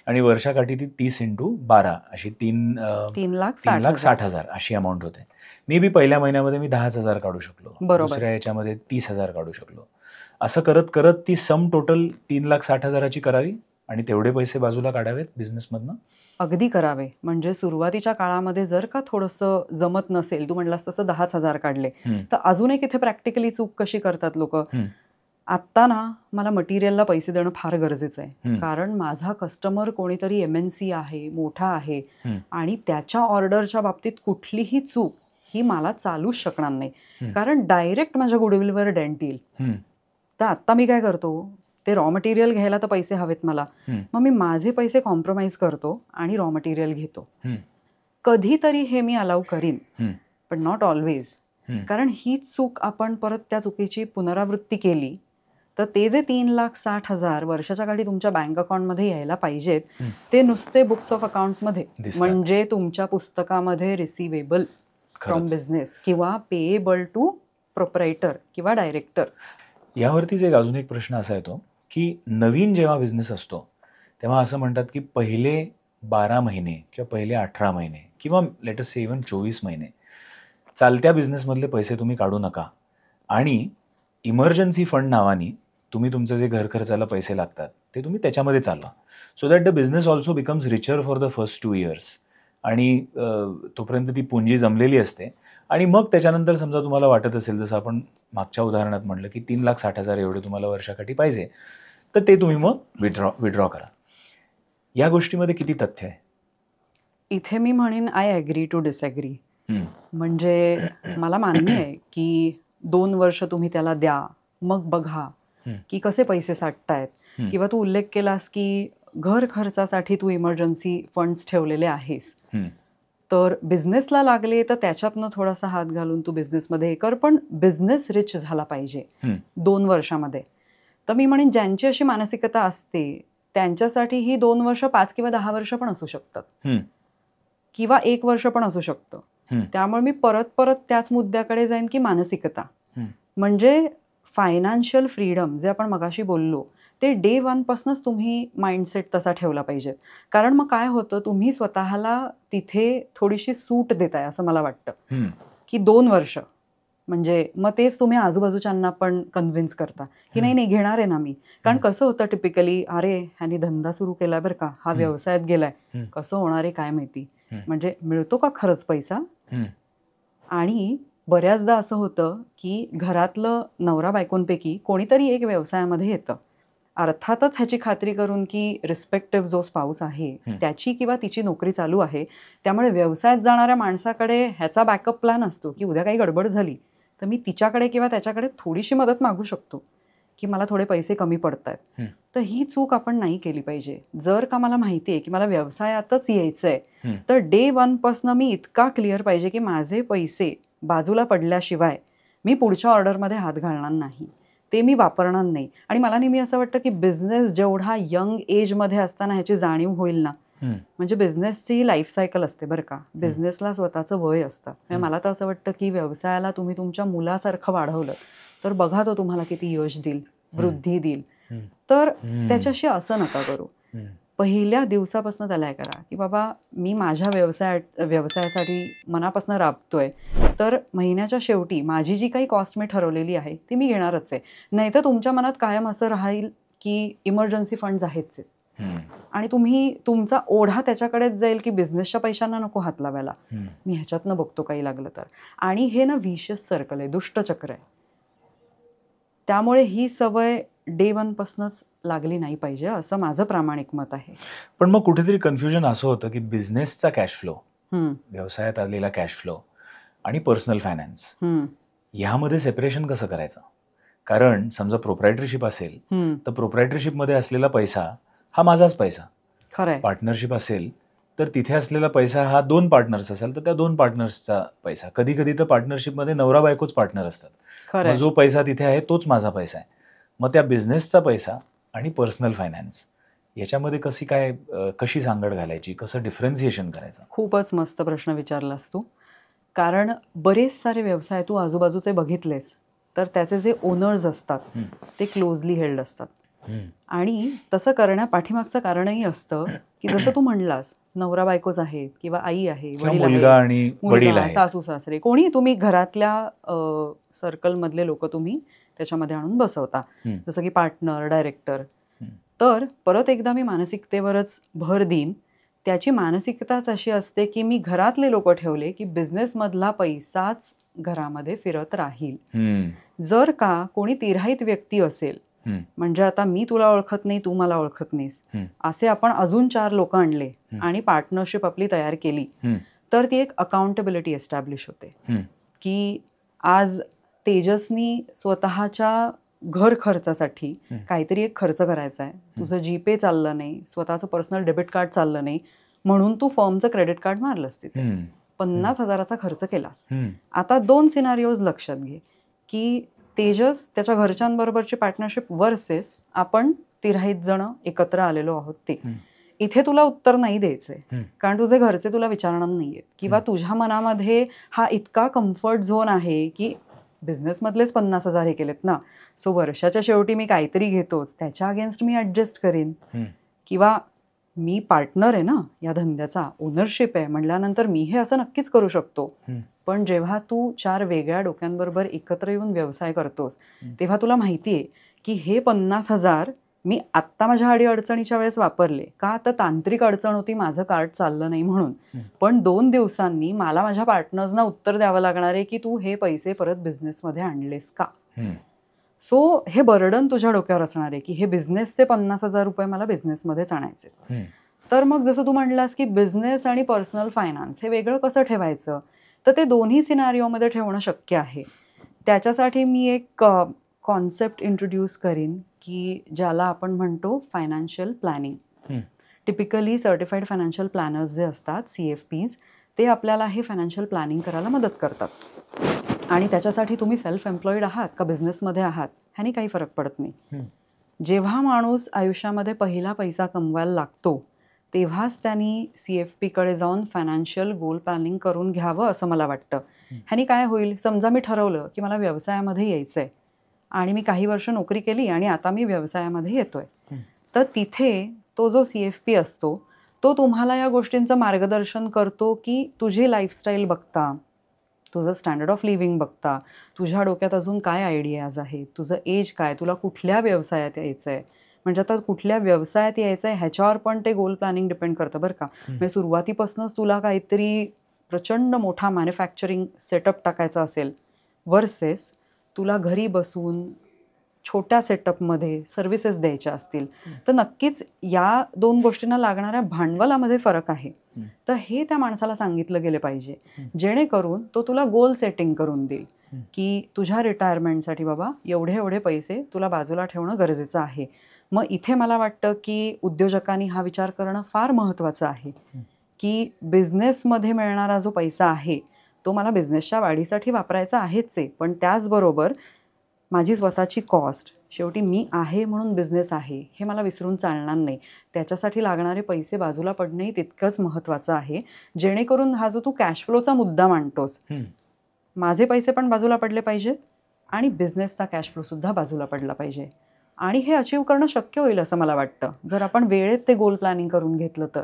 आणि वर्षाकाठी ती 30x12 अशी 3,60,000 अशी अमाऊंट होते. मे बी पहिल्या महिन्यामध्ये मी 10,000 काढू शकलो, दुसऱ्या याच्यामध्ये 30,000 काढू शकलो. असं करत करत ती सम टोटल 3,60,000ची करावी आणि तेवढे पैसे बाजूला काढावेत बिझनेसमधनं. अगदी करावे. म्हणजे सुरुवातीच्या काळामध्ये जर का थोडंसं जमत नसेल, तू म्हणलास तसं 10,000 काढले, तर अजून एक इथे प्रॅक्टिकली चूक कशी करतात लोक, आत्ता ना मला मटेरियलला पैसे देणं फार गरजेचं आहे, कारण माझा कस्टमर कोणीतरी MNC आहे, मोठा आहे, आणि त्याच्या ऑर्डरच्या बाबतीत कुठलीही चूक ही मला चालूच शकणार नाही, कारण डायरेक्ट माझ्या गुडविलवर डेंट येईल. तर आत्ता मी काय करतो, ते रॉ मटेरियल घ्यायला तर पैसे हवेत मला, मग मी माझे पैसे कॉम्प्रोमाइज करतो आणि रॉ मटेरियल घेतो. कधीतरी हे मी अलाउ करीन, पण नॉट ऑलवेज, कारण ही चूक आपण परत त्या चुकीची पुनरावृत्ती केली तर ते जे 3,60,000 वर्षाच्या काळी तुमच्या बँक अकाउंटमध्ये यायला पाहिजेत, ते नुसते बुक्स ऑफ अकाउंट्समध्ये, म्हणजे तुमच्या पुस्तकामध्ये रिसिवेबल फ्रॉम बिझनेस किंवा पेएबल टू प्रोप्रायटर किंवा डायरेक्टर. यावरतीच अजून एक प्रश्न असा येतो की नवीन जेव्हा बिझनेस असतो तेव्हा असं म्हणतात की पहिले 12 महिने किंवा पहिले 18 महिने किंवा लेट अस से इव्हन 24 महिने चालत्या बिझनेसमधले पैसे तुम्ही काढू नका आणि इमर्जन्सी फंड नावाने तुम्ही तुमचं जे घर खर्चाला पैसे लागतात ते तुम्ही त्याच्यामध्ये चालवा, so that the business also becomes richer for the first 2 years. आणि तोपर्यंत ती पुंजी जमलेली असते आणि मग त्याच्यानंतर समजा तुम्हाला वाटत असेल, जसं आपण मागच्या उदाहरणात म्हटलं की 3,60,000 एवढे तुम्हाला वर्षाकाठी पाहिजे, तर ते तुम्ही मग विड्रॉ करा. या गोष्टीमध्ये किती तथ्य आहे? इथे मी म्हणेन आय ॲग्री टू डिसॲग्री. म्हणजे मला मान्य आहे की 2 वर्ष तुम्ही त्याला द्या, मग बघा की कसे पैसे साठतायत, किंवा तू उल्लेख केलास की घर खर्चासाठी तू इमर्जन्सी फंड्स ठेवलेले आहेस, तर बिझनेसला लागले तर त्याच्यातनं थोडासा हात घालून तू बिझनेसमध्ये हे कर, पण बिझनेस रिच झाला पाहिजे 2 वर्षामध्ये. तर मी म्हणेन ज्यांची अशी मानसिकता असते त्यांच्यासाठी ही 2 वर्ष 5 किंवा 10 वर्ष पण असू शकतात, किंवा 1 वर्ष पण असू शकतं. त्यामुळे मी परत परत त्याच मुद्द्याकडे जाईन की मानसिकता, म्हणजे फायनान्शियल फ्रीडम जे आपण मगाशी बोललो ते डे 1 पासूनच तुम्ही माइंडसेट तसा ठेवला पाहिजे. कारण मग काय होतं, तुम्ही स्वतःला तिथे थोडीशी सूट देताय असं मला वाटतं की 2 वर्ष, म्हणजे मग तेच तुम्ही आजूबाजूच्यांना पण कन्व्हिन्स करता की नाही नाही घेणार आहे ना मी. कारण कसं होतं टिपिकली, अरे ह्यानी धंदा सुरू केलाय बरं का, हा व्यवसायात गेलाय, कसं होणार आहे काय माहिती, म्हणजे मिळतो का खरंच पैसा. आणि बऱ्याचदा असं होतं की घरातलं नवरा बायकोंपैकी कोणीतरी एक व्यवसायामध्ये येतं, अर्थातच ह्याची खात्री करून की रिस्पेक्टिव्ह जो स्पाऊस आहे त्याची किंवा तिची नोकरी चालू आहे, त्यामुळे व्यवसायात जाणाऱ्या माणसाकडे ह्याचा बॅकअप प्लॅन असतो की उद्या काही गडबड झाली तर मी तिच्याकडे किंवा त्याच्याकडे थोडीशी मदत मागू शकतो की मला थोडे पैसे कमी पडत आहेत. तर ही चूक आपण नाही केली पाहिजे. जर का मला माहिती आहे की मला व्यवसायातच यायचं आहे तर डे 1 पासून मी इतका क्लिअर पाहिजे की माझे पैसे बाजूला पडल्याशिवाय मी पुढच्या ऑर्डरमध्ये हात घालणार नाही, ते मी वापरणार नाही. आणि मला नेहमी असं वाटतं की बिझनेस जेवढा यंग एजमध्ये असताना ह्याची जाणीव होईल ना, म्हणजे बिझनेसची लाईफ सायकल असते बरं का, बिझनेसला स्वतःचं वय असतं. मला तर असं वाटतं की व्यवसायाला तुम्ही तुमच्या मुलासारखं वाढवलं तर बघा तो तुम्हाला किती यश देईल, वृद्धी देईल. तर त्याच्याशी असं नका करू. पहिल्या दिवसापासून त्याला हे करा की बाबा मी माझ्या व्यवसायासाठी मनापासून राबतोय, तर महिन्याच्या शेवटी माझी जी काही कॉस्ट मी ठरवलेली आहे ती मी घेणारच आहे. नाही तर तुमच्या मनात कायम असं राहील की इमर्जन्सी फंड्स आहेच आणि तुम्ही तुमचा ओढा त्याच्याकडेच जाईल की बिझनेसच्या पैशांना नको हात लावायला, मी ह्याच्यातनं बघतो काही लागलं तर. आणि हे ना विशियस सर्कल आहे, दुष्टचक्र आहे. त्यामुळे ही सवय डे 1 पासूनच लागली नाही पाहिजे असं माझं प्रामाणिक मत आहे. पण मग कुठेतरी कन्फ्युजन असं होतं की बिझनेसचा कॅश फ्लो, व्यवसायात आलेला कॅश फ्लो आणि पर्सनल फायनान्स ह्यामध्ये सेपरेशन कसं करायचं. कारण समजा प्रोप्रायटरशिप असेल तर प्रोप्रायटरशिपमध्ये असलेला पैसा हा माझाच पैसा, खरंय. पार्टनरशिप असेल तर तिथे असलेला पैसा हा 2 पार्टनर्स असेल तर त्या 2 पार्टनर्सचा पैसा. कधी कधी तर पार्टनरशिपमध्ये नवरा बायकोच पार्टनर असतात, मग जो पैसा तिथे आहे तोच माझा पैसा आहे. मग त्या बिझनेसचा पैसा आणि पर्सनल फायनान्स याच्यामध्ये कशी सांगड घालायची, कसं डिफरन्सिएशन करायचं. खूपच मस्त प्रश्न विचारलास तू. कारण बरेच सारे व्यवसाय तू आजूबाजूचे बघितलेस तर त्याचे जे ओनर्स असतात ते क्लोजली हेल्ड असतात. आणि तसं करण्यापाठीमागचं कारणही असतं की जसं तू म्हणलास, नवरा बायकोच आहेत किंवा आई आहे, वडील मुलगा आहे, आणि वडील आहे, सासू सासरे, कोणी तुम्ही घरातल्या सर्कल मधले लोक तुम्ही त्याच्यामध्ये आणून बसवता, जसं की पार्टनर, डायरेक्टर. तर परत एकदा मी मानसिकतेवरच भर देईन. त्याची मानसिकताच अशी असते की मी घरातले लोक ठेवले की बिझनेस मधला पैसाच घरामध्ये फिरत राहील. जर का कोणी तिराहित व्यक्ती असेल, म्हणजे आता मी तुला ओळखत नाही, तू मला ओळखत नाहीस, असे आपण अजून 4 लोक आणले आणि पार्टनरशिप आपली तयार केली, तर ती एक अकाउंटेबिलिटी एस्टॅब्लिश होते की आज तेजसनी स्वतःच्या घर खर्चासाठी काहीतरी एक खर्च करायचा आहे, तुझं जीपे चाललं नाही, स्वतःचं पर्सनल डेबिट कार्ड चाललं नाही, म्हणून तू फर्मचं क्रेडिट कार्ड मारलंस, तिथे 50,000चा खर्च केलास. आता 2 सिनारिओज लक्षात घे की तेजस त्याच्या घरच्यांबरोबरची पार्टनरशिप वर्सेस आपण 13 जण एकत्र आलेलो आहोत ते. इथे तुला उत्तर नाही द्यायचंय कारण तुझे घरचे तुला विचारणार नाहीयेत किंवा तुझ्या मनामध्ये हा इतका कम्फर्ट झोन आहे की बिझनेसमधलेच 50,000 हे केलेत ना, सो वर्षाच्या शेवटी मी काहीतरी घेतोच, त्याच्या अगेन्स्ट मी ऍडजस्ट करीन, किंवा मी पार्टनर आहे ना या धंद्याचा, ओनरशिप आहे म्हणल्यानंतर मी हे असं नक्कीच करू शकतो. पण जेव्हा तू 4 वेगळ्या डोक्यांबरोबर एकत्र येऊन व्यवसाय करतोस तेव्हा तुला माहितीये की हे 50,000 मी आत्ता माझ्या अडीअडचणीच्या वेळेस वापरले का, तर तांत्रिक अडचण होती, माझं कार्ड चाललं नाही म्हणून, पण 2 दिवसांनी मला माझ्या पार्टनर्सना उत्तर द्यावं लागणार आहे की तू हे पैसे परत बिझनेसमध्ये आणलेस का. सो हे बर्डन तुझ्या डोक्यावर असणार आहे की हे बिझनेसचे 50,000 रुपये मला बिझनेसमध्येच आणायचे. तर मग जसं तू म्हणलास की बिझनेस आणि पर्सनल फायनान्स हे वेगळं कसं ठेवायचं, तर ते दोन्ही सिनारिओमध्ये ठेवणं शक्य आहे. त्याच्यासाठी मी एक कॉन्सेप्ट इंट्रोड्यूस करीन की ज्याला आपण म्हणतो financial planning. Typically certified financial planners जे असतात, CFPs, ते आपल्याला हे फायनान्शियल प्लॅनिंग करायला मदत करतात. आणि त्याच्यासाठी तुम्ही सेल्फ एम्प्लॉईड आहात का बिझनेसमध्ये आहात ह्यानी काही फरक पडत नाही. जेव्हा माणूस आयुष्यामध्ये पहिला पैसा कमवायला लागतो तेव्हाच त्यांनी CFPकडे जाऊन फायनान्शियल गोल प्लॅनिंग करून घ्यावं असं मला वाटतं. ह्यानी काय होईल, समजा मी ठरवलं की मला व्यवसायामध्ये यायचंय आणि मी काही वर्ष नोकरी केली आणि आता मी व्यवसायामध्ये येतोय, तर तिथे तो जो CFP असतो तो तुम्हाला या गोष्टींचं मार्गदर्शन करतो की तुझी लाईफस्टाईल बघता, तुझं स्टँडर्ड ऑफ लिव्हिंग बघता, तुझ्या डोक्यात अजून काय आयडियाज आहेत, तुझं एज काय, तुला कुठल्या व्यवसायात यायचं आहे, म्हणजे आता कुठल्या व्यवसायात यायचं आहे ह्याच्यावर पण ते गोल प्लॅनिंग डिपेंड करतं बरं का. म्हणजे सुरुवातीपासूनच तुला काहीतरी प्रचंड मोठा मॅन्युफॅक्चरिंग सेटअप टाकायचा असेल वर्सेस तुला घरी बसून छोट्या सेटअपमध्ये सर्व्हिसेस द्यायच्या असतील, तर नक्कीच या 2 गोष्टींना लागणाऱ्या भांडवलामध्ये फरक आहे. तर हे त्या माणसाला सांगितलं गेलं पाहिजे जेणेकरून तो तुला गोल सेटिंग करून देईल की तुझ्या रिटायरमेंटसाठी बाबा एवढे एवढे पैसे तुला बाजूला ठेवणं गरजेचं आहे. मग इथे मला वाटतं की उद्योजकांनी हा विचार करणं फार महत्त्वाचं आहे की बिझनेसमध्ये मिळणारा जो पैसा आहे तो मला बिझनेसच्या वाढीसाठी वापरायचा आहेच आहे, पण त्याचबरोबर माझी स्वतःची कॉस्ट, शेवटी मी आहे म्हणून बिझनेस आहे हे मला विसरून चालणार नाही, त्याच्यासाठी लागणारे पैसे बाजूला पडणंही तितकंच महत्त्वाचं आहे. जेणेकरून हा जो तू कॅश फ्लोचा मुद्दा मांडतोस, माझे पैसे पण बाजूला पडले पाहिजेत आणि बिझनेसचा कॅश फ्लो सुद्धा बाजूला पडला पाहिजे, आणि हे अचीव करणं शक्य होईल असं मला वाटतं जर आपण वेळेत ते गोल प्लॅनिंग करून घेतलं तर.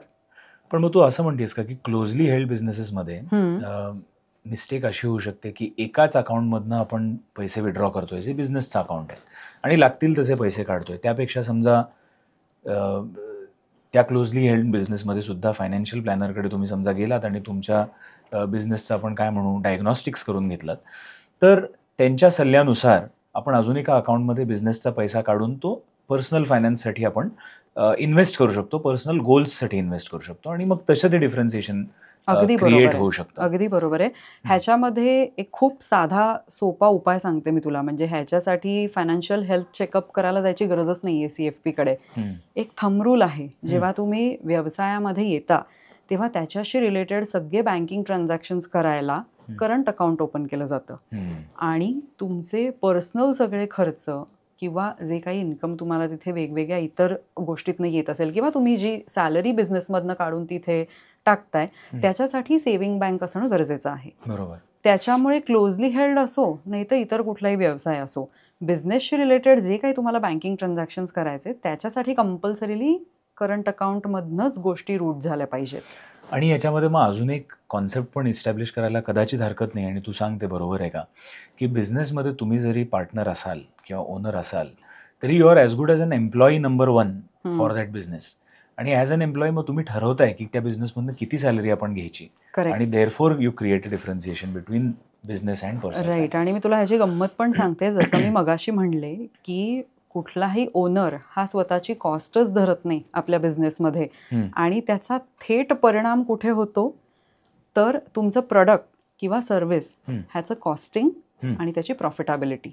पण मग तू असं म्हणतेस का की क्लोजली हेल्ड बिझनेसेसमध्ये मिस्टेक अशी होऊ शकते की एकाच अकाउंटमधनं आपण पैसे विड्रॉ करतोय, जे बिझनेसचं अकाउंट आहे, आणि लागतील तसे पैसे काढतोय, त्यापेक्षा समजा त्या क्लोजली हेल्ड बिझनेसमध्ये सुद्धा फायनान्शियल प्लॅनरकडे तुम्ही समजा गेलात आणि तुमच्या बिझनेसचं आपण काय म्हणू डायग्नॉस्टिक्स करून घेतलात, तर त्यांच्या सल्ल्यानुसार आपण अजून एका अकाउंटमध्ये बिझनेसचा पैसा काढून तो पर्सनल फायनान्ससाठी आपण इन्व्हेस्ट करू शकतो, पर्सनल गोल्ससाठी इन्व्हेस्ट करू शकतो, आणि मग तसं ते डिफरन्सिएशन क्रिएट होऊ शकतं. अगदी बरोबर आहे. ह्याच्यामध्ये एक खूप साधा सोपा उपाय सांगते मी तुला, म्हणजे ह्याच्यासाठी फायनान्शियल हेल्थ चेकअप करायला जायची गरजच नाहीये CFPकडे. एक थंब रूल आहे, जेव्हा तुम्ही व्यवसायामध्ये येता तेव्हा त्याच्याशी रिलेटेड सगळे बँकिंग ट्रान्झॅक्शन्स करायला करंट अकाउंट ओपन केलं जातं, आणि तुमचे पर्सनल सगळे खर्च किंवा जे काही इन्कम तुम्हाला तिथे वेगवेगळ्या इतर गोष्टीतनं येत असेल किंवा तुम्ही जी सॅलरी बिझनेसमधनं काढून तिथे टाकताय त्याच्यासाठी सेव्हिंग बँक असणं गरजेचं आहे. बरोबर. त्याच्यामुळे क्लोजली हेल्ड असो नाही तर इतर कुठलाही व्यवसाय असो, बिझनेसशी रिलेटेड जे काही तुम्हाला बँकिंग ट्रान्झॅक्शन्स करायचे त्याच्यासाठी कंपल्सरीली करंट अकाउंटमधनंच गोष्टी रूट झाल्या पाहिजेत. आणि याच्यामध्ये मग अजून एक कॉन्सेप्ट पण इस्टॅब्लिश करायला कदाचित हरकत नाही, आणि तू सांग ते बरोबर आहे का, की बिझनेसमध्ये तुम्ही जरी पार्टनर असाल किंवा ओनर असाल तरी you are as good as an employee number 1 for that business. आणि ॲज अन एम्प्लॉई मग तुम्ही ठरवताय की त्या बिझनेसमधनं किती सॅलरी आपण घ्यायची, करेक्ट. आणि therefore you create a differentiation between business and personal. Right. आणि मी तुला ह्याची गंमत पण सांगते, जसं मी मगाशी म्हणले की कुठलाही ओनर हा स्वतःची कॉस्टच धरत नाही आपल्या बिझनेसमध्ये, आणि त्याचा थेट परिणाम कुठे होतो तर तुमचं प्रोडक्ट किंवा सर्व्हिस ह्याचं कॉस्टिंग आणि त्याची प्रॉफिटेबिलिटी.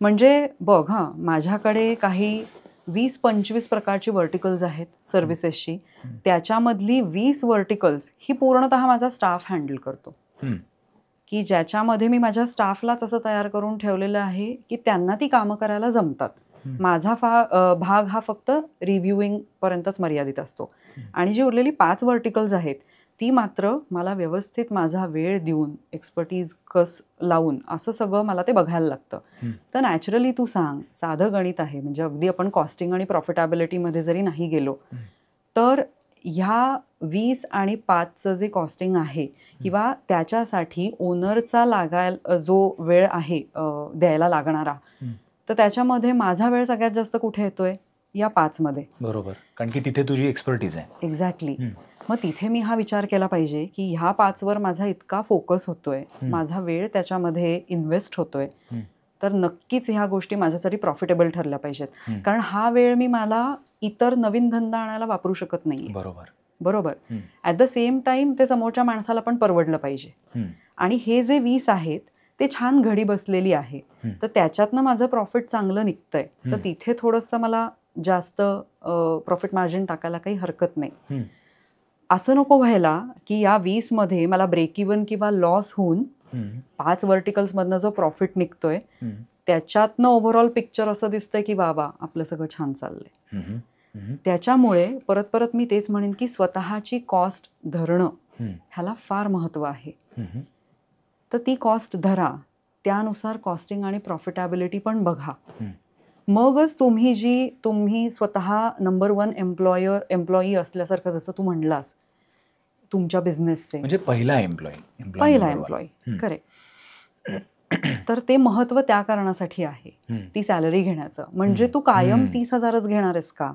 म्हणजे बघ, माझ्याकडे काही 20-25 प्रकारची व्हर्टिकल्स आहेत सर्व्हिसेसची, त्याच्यामधली 20 व्हर्टिकल्स ही पूर्णतः माझा स्टाफ हँडल करतो, की ज्याच्यामध्ये मी माझ्या स्टाफलाच असं तयार करून ठेवलेलं आहे की त्यांना ती कामं करायला जमतात. माझा भाग हा फक्त रिव्ह्यूइंग पर्यंतच मर्यादित असतो. आणि जी उरलेली 5 व्हर्टिकल्स आहेत ती मात्र मला व्यवस्थित माझा वेळ देऊन एक्सपर्टीज कस लावून असं सगळं मला ते बघायला लागतं. तर नॅचरली तू सांग, साधं गणित आहे, म्हणजे अगदी आपण कॉस्टिंग आणि प्रॉफिटेबिलिटीमध्ये जरी नाही गेलो तर ह्या 20 आणि 5चं जे कॉस्टिंग आहे किंवा त्याच्यासाठी ओनरचा लागायला जो वेळ आहे द्यायला लागणारा, तर त्याच्यामध्ये माझा वेळ सगळ्यात जास्त कुठे येतोय, या 5मध्ये. बरोबर, कारण की तिथे तुझी एक्सपर्टीज आहे. एक्झॅक्टली. मग तिथे मी हा विचार केला पाहिजे की ह्या 5वर माझा इतका फोकस होतोय, माझा वेळ त्याच्यामध्ये इन्व्हेस्ट होतोय, तर नक्कीच ह्या गोष्टी माझ्यासाठी प्रॉफिटेबल ठरल्या पाहिजेत. कारण हा वेळ मी मला इतर नवीन धंदा आणायला वापरू शकत नाही. बरोबर. ॲट द सेम टाइम ते समोरच्या माणसाला पण परवडलं पाहिजे. आणि हे जे 20 आहेत ते छान घडी बसलेली आहे, तर त्याच्यातनं माझं प्रॉफिट चांगलं निघतंय, तर तिथे थोडंसं मला जास्त प्रॉफिट मार्जिन टाकायला काही हरकत नाही. असं नको व्हायला की या 20मध्ये मला ब्रेक इव्हन किंवा लॉस होऊन 5 व्हर्टिकल्समधनं जो प्रॉफिट निघतोय त्याच्यातनं ओव्हरऑल पिक्चर असं दिसतंय की बाबा आपलं सगळं छान चाललंय. त्याच्यामुळे परत परत मी तेच म्हणेन की स्वतःची कॉस्ट धरणं ह्याला फार महत्त्व आहे. तर ती कॉस्ट धरा, त्यानुसार कॉस्टिंग आणि प्रॉफिटेबिलिटी पण बघा. मगच तुम्ही स्वतः नंबर 1 एम्प्लॉई असल्यासारखं, जसं तू म्हणलास तुमच्या बिझनेसचे, म्हणजे पहिला एम्प्लॉई. करेक्ट. तर ते महत्व त्या कारणासाठी आहे, ती सॅलरी घेण्याचं. म्हणजे तू कायम 30,000च घेणार आहेस का?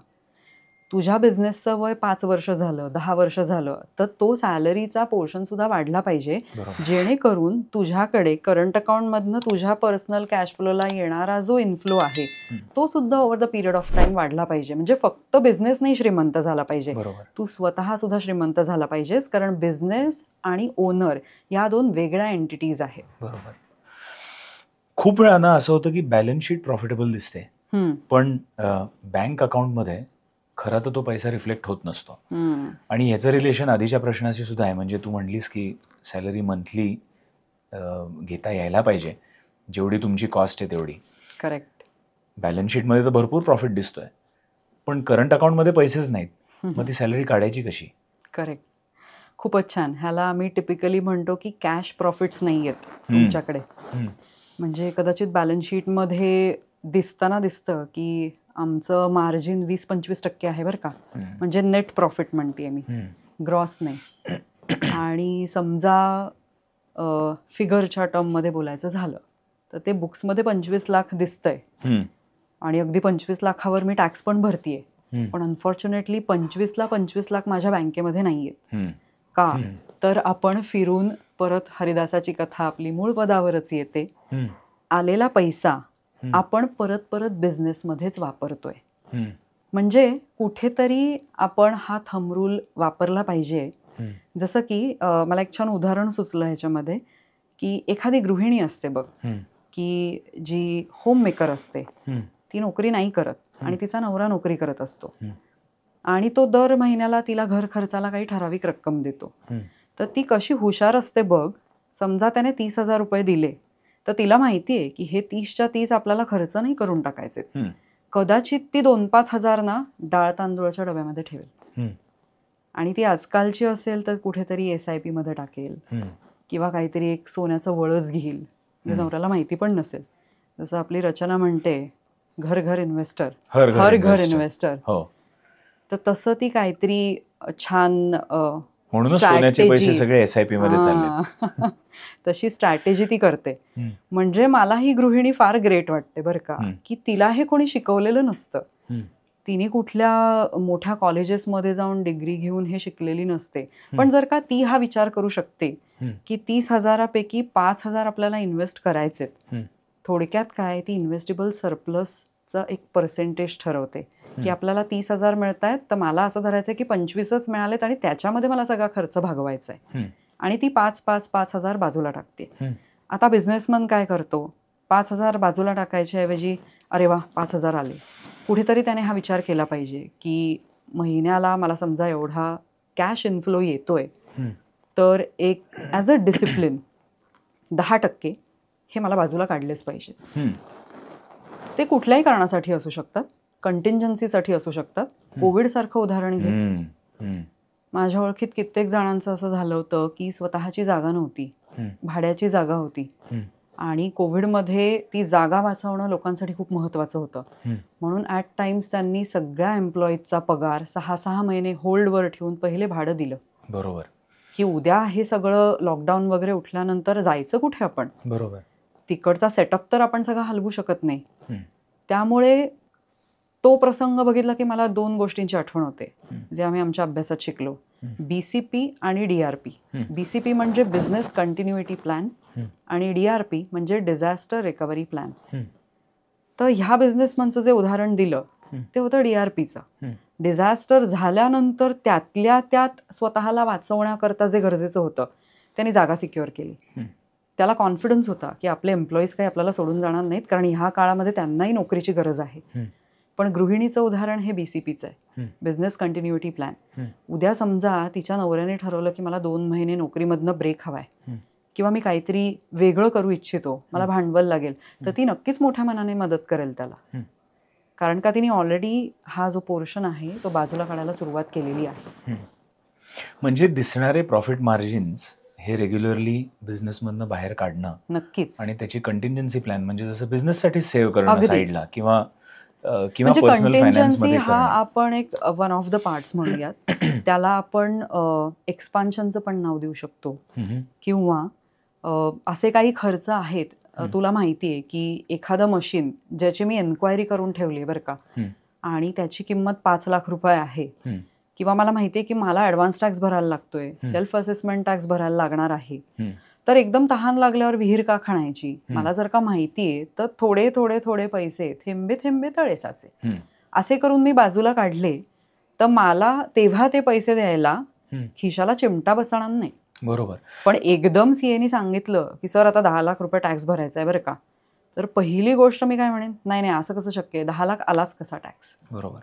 तुझ्या बिझनेसचं वय 5 वर्ष झालं, 10 वर्ष झालं, तर तो सॅलरीचा पोर्शन सुद्धा वाढला पाहिजे, जेणेकरून तुझ्याकडे करंट अकाउंटमधनं तुझ्या पर्सनल कॅश फ्लोला येणारा जो इन्फ्लो आहे तो सुद्धा over the period of time वाढला पाहिजे. म्हणजे फक्त बिझनेस नाही श्रीमंत झाला पाहिजे, तू स्वतः सुद्धा श्रीमंत झाला पाहिजेस, कारण बिझनेस आणि ओनर या 2 वेगळ्या एंटिटीज आहेत. बरोबर. खूप वेळा असं होतं की बॅलन्स शीट प्रॉफिटेबल दिसते, पण बँक अकाउंटमध्ये खरा तर तो पैसा रिफ्लेक्ट होत नसतो. आणि ह्याचं रिलेशन आधीच्या प्रश्नाशी सुद्धा आहे. म्हणजे तू म्हणलीस की सॅलरी मंथली घेता यायला पाहिजे, जेवढी तुमची कॉस्ट आहे तेवढी. करेक्ट. बॅलन्स शीटमध्ये तर भरपूर प्रॉफिट दिसतोय, पण करंट अकाउंटमध्ये पैसेच नाहीत, मग ती सॅलरी काढायची कशी? करेक्ट. खूपच छान. ह्याला आम्ही टिपिकली म्हणतो की कॅश प्रॉफिट्स नाही आहेत तुमच्याकडे. म्हणजे कदाचित बॅलन्स शीटमध्ये दिसतं की आमचं मार्जिन 20-25% आहे बरं का, म्हणजे नेट प्रॉफिट म्हणते मी, ग्रॉस नाही. आणि समजा फिगरच्या टर्ममध्ये बोलायचं झालं तर ते बुक्समध्ये 25 लाख दिसतंय, आणि अगदी 25 लाखावर मी टॅक्स पण भरतीये, पण अनफॉर्च्युनेटली 25ला 25 लाख माझ्या बँकेमध्ये नाही आहेत. का? तर आपण फिरून परत हरिदासाची कथा आपली मूळ पदावरच येते. आलेला पैसा आपण परत परत बिझनेसमध्येच वापरतोय. म्हणजे कुठेतरी आपण हा थंब रूल वापरला पाहिजे. जसं की मला एक छान उदाहरण सुचलं ह्याच्यामध्ये, की एखादी गृहिणी असते बघ, की जी होम मेकर असते, ती नोकरी नाही करत आणि तिचा नवरा नोकरी करत असतो, आणि तो दर महिन्याला तिला घर खर्चाला काही ठराविक रक्कम देतो. तर ती कशी हुशार असते बघ. समजा त्याने 30,000 रुपये दिले, तर तिला माहिती आहे की हे 30च्या 30 आपल्याला खर्च नाही करून टाकायचे. कदाचित ती 2-5 हजार ना डाळ तांदूळाच्या डब्यामध्ये ठेवेल, आणि ती आजकालची असेल तर कुठेतरी SIP मध्ये टाकेल, किंवा काहीतरी एक सोन्याचं वळस घेईल, जे नवऱ्याला माहिती पण नसेल. जसं आपली रचना म्हणते, घर घर इन्व्हेस्टर, हर घर हर घर investor. इन्व्हेस्टर. हो, तर तसं ती काहीतरी छान म्हणूनच सोन्याचे पैसे strategy. सगळे SIP मध्ये चालले. हां. तशी स्ट्रॅटेजी ती करते. म्हणजे मला ही गृहिणी फार ग्रेट वाटते बरं का, की तिला हे कोणी शिकवलेलं नसतं. तिने कुठल्या मोठ्या कॉलेजेसमध्ये जाऊन डिग्री घेऊन हे शिकलेली नसते. पण जर का ती हा विचार करू शकते की 30,000पैकी 5,000 आपल्याला इन्व्हेस्ट करायचेत. थोडक्यात काय, ती इन्व्हेस्टेबल सरप्लसचा एक पर्सेंटेज ठरवते की आपल्याला 30,000 मिळत आहेत, तर मला असं धरायचं आहे की 25च मिळालेत आणि त्याच्यामध्ये मला सगळा खर्च भागवायचा आहे. आणि ती 5,000 बाजूला टाकते. आता बिझनेसमन काय करतो, 5,000 बाजूला टाकायच्या ऐवजी अरे वा 5,000 आले, कुठेतरी त्याने हा विचार केला पाहिजे की महिन्याला मला समजा एवढा कॅश इन्फ्लो येतोय, तर एक ॲज अ डिसिप्लिन 10% हे मला बाजूला काढलेच पाहिजे. ते कुठल्याही कारणासाठी असू शकतात, कंटिंजन्सीसाठी असू शकतात. कोविडसारखं उदाहरण घे. माझ्या ओळखीत कित्येक जणांचं असं झालं होतं की स्वतःची जागा नव्हती, भाड्याची जागा होती आणि कोविडमध्ये ती जागा वाचवणं लोकांसाठी खूप महत्त्वाचं होतं. म्हणून ॲट टाइम्स त्यांनी सगळ्या एम्प्लॉईजचा पगार 6-6 महिने होल्डवर ठेवून पहिले भाडं दिलं. बरोबर. की उद्या हे सगळं लॉकडाऊन वगैरे उठल्यानंतर जायचं कुठे आपण. बरोबर. तिकडचा सेटअप तर आपण सगळं हलवू शकत नाही. त्यामुळे तो प्रसंग बघितला की मला 2 गोष्टींची आठवण होते जे आम्ही आमच्या अभ्यासात शिकलो. BCP आणि DRP. BCP म्हणजे बिझनेस कंटिन्युइटी प्लॅन आणि DRP म्हणजे डिझास्टर रिकव्हरी प्लॅन. तर ह्या बिझनेसमनचं जे उदाहरण दिलं ते होतं DRPचं. डिझास्टर झाल्यानंतर त्यातल्या त्यात स्वतःला वाचवण्याकरता जे गरजेचं होतं त्यांनी जागा सिक्युअर केली. त्याला कॉन्फिडन्स होता की आपले एम्प्लॉईज काही आपल्याला सोडून जाणार नाहीत, कारण ह्या काळामध्ये त्यांनाही नोकरीची गरज आहे. पण गृहिणीचं उदाहरण हे BCPचं आहे, बिझनेस कंटिन्युइटी प्लॅन. उद्या समजा तिच्या नवऱ्याने ठरवलं की मला 2 महिने नोकरीमधनं ब्रेक हवाय किंवा मी काहीतरी वेगळं करू इच्छितो, मला भांडवल लागेल, तर ती नक्कीच मोठ्या मनाने मदत करेल त्याला. कारण का तिने ऑलरेडी हा जो पोर्शन आहे तो बाजूला काढायला सुरुवात केलेली आहे. म्हणजे दिसणारे प्रॉफिट मार्जिन्स हे रेग्युलरली बिझनेसमधनं बाहेर काढणं नक्कीच. आणि त्याची कंटिन्जन्सी प्लॅन म्हणजे जसं बिझनेससाठी सेव्ह करणं अगदी. साईडला किंवा म्हणजे पर्सनल कंटिंजन्सी फायनान्समध्ये हा आपण एक वन ऑफ द पार्ट्स म्हणूयात. त्याला आपण एक्सपान्शनचं पण नाव देऊ शकतो किंवा असे काही खर्च आहेत. तुला माहिती आहे की एखादं मशीन ज्याची मी एन्क्वायरी करून ठेवली आहे बरं का, आणि त्याची किंमत 5 लाख रुपये आहे, किंवा मला माहिती आहे की मला ॲडव्हान्स टॅक्स भरायला लागतोय, सेल्फ असेसमेंट टॅक्स भरायला लागणार आहे, तर एकदम तहान लागल्यावर विहीर का खणायची. मला जर का माहिती आहे तर थोडे थोडे थोडे पैसे थेंबे थेंबे तळे साचे असे करून मी बाजूला काढले, तर मला तेव्हा ते पैसे द्यायला खिशाला चिमटा बसणार नाही. बरोबर. पण एकदम सीएनी सांगितलं की सर आता 10 लाख रुपये टॅक्स भरायचा आहे बरं का, तर पहिली गोष्ट मी काय म्हणेन, नाही नाही असं कसं शक्य आहे, 10 लाख आलाच कसा टॅक्स. बरोबर.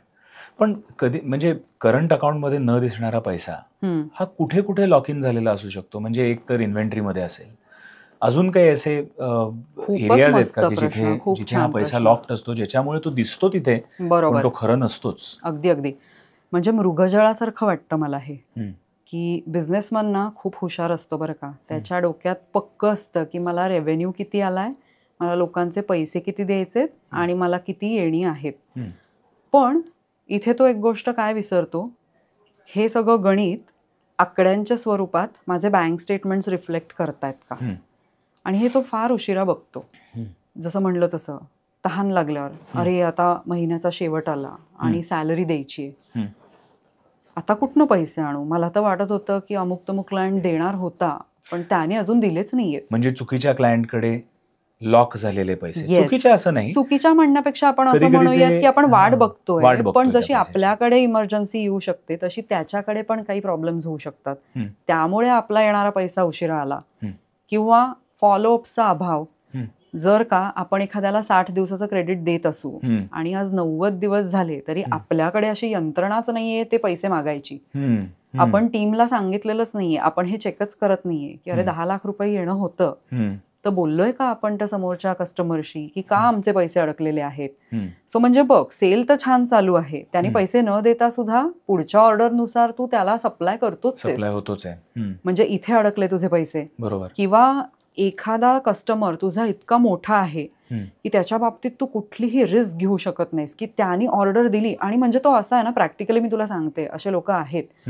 पण कधी म्हणजे करंट अकाउंटमध्ये न दिसणारा पैसा हा कुठे कुठे लॉक इन झालेला असू शकतो. म्हणजे एक तर इन्व्हेंटरीमध्ये असेल, अजून काही असे एरियाज आहेत का की जिथे हा पैसा लॉक्ड असतो, ज्याच्यामुळे तो दिसतो तिथे पण तो खरं नसतोच. अगदी अगदी. म्हणजे मृगजळासारखं वाटतं मला हे, की बिझनेसमन ना खूप हुशार असतो बरं का. त्याच्या डोक्यात पक्क असतं की मला रेव्हेन्यू किती आलाय, मला लोकांचे पैसे किती द्यायचे आणि मला किती येणी आहेत. पण इथे तो एक गोष्ट काय विसरतो, हे सगळं गणित आकड्यांच्या स्वरूपात माझे बँक स्टेटमेंट्स रिफ्लेक्ट करतायत का, आणि हे तो फार उशिरा बघतो. जसं म्हणलं तसं तहान लागल्यावर, अरे आता महिन्याचा शेवट आला आणि सॅलरी द्यायची आहे, आता कुठनं पैसे आणू. मला तर वाटत होतं की अमुक तमुक क्लायंट देणार होता पण त्याने अजून दिलेच नाहीये. म्हणजे चुकीच्या क्लायंटकडे लॉक झालेले पैसे. चुकीच्या असं नाही, चुकीच्या म्हणण्यापेक्षा आपण असं म्हणूयात की आपण वाट बघतोय, पण जशी आपल्याकडे इमर्जन्सी येऊ शकते तशी त्याच्याकडे पण काही प्रॉब्लेम्स होऊ शकतात. त्यामुळे आपला येणारा पैसा उशिरा आला किंवा फॉलोअपचा अभाव. जर का आपण एखाद्याला 60 दिवसाचं क्रेडिट देत असू आणि आज 90 दिवस झाले तरी आपल्याकडे अशी यंत्रणाच नाहीये ते पैसे मागायची, आपण टीमला सांगितलेलंच नाहीये, आपण हे चेकच करत नाहीये की अरे 10 लाख रुपये येणं होतं, तर बोललोय का आपण त्या समोरच्या कस्टमरशी की का आमचे पैसे अडकलेले आहेत. सो म्हणजे बघ, सेल तर छान चालू आहे, त्याने पैसे न देता सुद्धा पुढच्या ऑर्डरनुसार तू त्याला सप्लाय करतोच, सप्लाय होतोच आहे. म्हणजे इथे अडकले तुझे पैसे. बरोबर. किंवा एखादा कस्टमर तुझा इतका मोठा आहे की त्याच्या बाबतीत तू कुठलीही रिस्क घेऊ शकत नाहीस की त्याने ऑर्डर दिली, आणि म्हणजे तो असा आहे ना, प्रॅक्टिकली मी तुला सांगते, असे लोक आहेत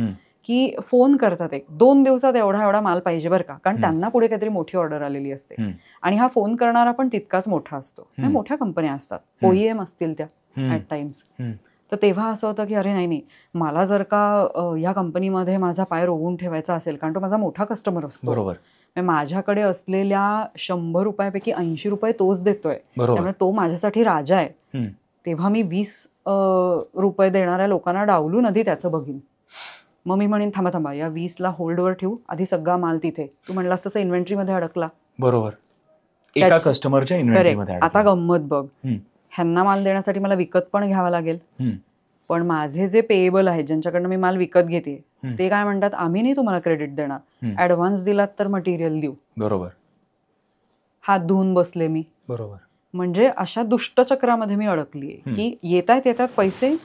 की फोन करतात 1-2 दिवसात एवढा माल पाहिजे बरं का, कारण त्यांना पुढे काहीतरी मोठी ऑर्डर आलेली असते. आणि हा फोन करणारा पण तितकाच मोठा असतो. मोठ्या कंपन्या असतात, OEM असतील त्या ॲट टाइम्स. तर तेव्हा असं होतं की अरे नाही, मला जर का या कंपनीमध्ये माझा पाय रोवून ठेवायचा असेल, कारण तो माझा मोठा कस्टमर असतो, बरोबर, माझ्याकडे असलेल्या 100 रुपयापैकी 80 रुपये तोच देतोय, त्यामुळे तो माझ्यासाठी राजा आहे, तेव्हा मी 20 रुपये देणाऱ्या लोकांना डावलून आधी त्याचं बघीन. मग मी म्हणेन थांबा या 20ला होल्डवर ठेवू, आधी सगळा माल तिथे, तू म्हणलास तसं इन्व्हेंटरीमध्ये अडकला. बरोबर, एका कस्टमरच्या इन्व्हेंटरीमध्ये. आता गंमत बघ, ह्यांना माल देण्यासाठी मला विकत पण घ्यावा लागेल, पण माझे जे पेएबल आहेत, ज्यांच्याकडनं मी माल विकत घेते, ते काय म्हणतात, आम्ही नाही तुम्हाला क्रेडिट देणार, ऍडव्हान्स दिलात तर मटेरियल देऊ. बरोबर, हात धुवून बसले मी. बरोबर. म्हणजे अशा दुष्टचक्रामध्ये मी अडकलीये की येतात पैसे,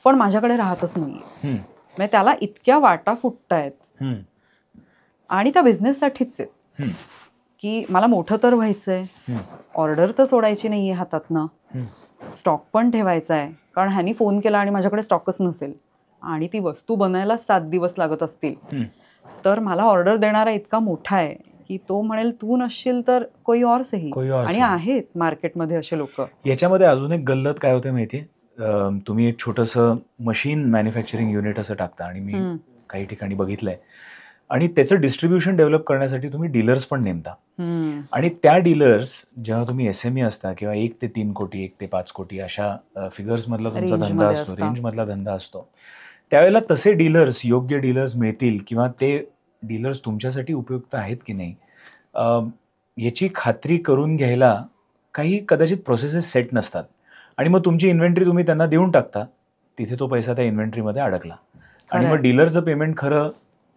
पण माझ्याकडे राहतच नाहीये. म्हणजे त्याला इतक्या वाटा फुटतायत, आणि त्या बिझनेससाठीच आहेत की मला मोठं तर व्हायचंय, ऑर्डर तर सोडायची नाहीये हातातनं, स्टॉक पण ठेवायचा आहे, कारण ह्यानी फोन केला आणि माझ्याकडे स्टॉकच नसेल आणि ती वस्तू बनायला 7 दिवस लागत असतील, तर मला ऑर्डर देणारा इतका मोठा आहे की तो म्हणेल तू नसशील तर कोई और सही. आणि आहेत मार्केटमध्ये असे लोक. याच्यामध्ये अजून एक गल्लत काय होते माहितीये, तुम्ही एक छोटंसं मशीन मॅन्युफॅक्चरिंग युनिट असं टाकता, आणि मी काही ठिकाणी बघितलंय, आणि त्याचं डिस्ट्रीब्युशन डेव्हलप करण्यासाठी तुम्ही डीलर्स पण नेमता, आणि त्या डीलर्स जेव्हा तुम्ही SME असता किंवा 1 ते 3 कोटी 1 ते 5 कोटी अशा फिगर्स मधला तुमचा धंदा असतो, रेंज मधला धंदा असतो, त्यावेळेला तसे डीलर्स, योग्य डीलर्स मिळतील किंवा ते डीलर्स तुमच्यासाठी उपयुक्त आहेत की नाही याची खात्री करून घ्यायला काही कदाचित प्रोसेसेस सेट नसतात, आणि मग तुमची इन्व्हेंटरी तुम्ही त्यांना देऊन टाकता, तिथे तो पैसा त्या इन्व्हेंटरीमध्ये अडकला, आणि मग डीलरचं पेमेंट खरं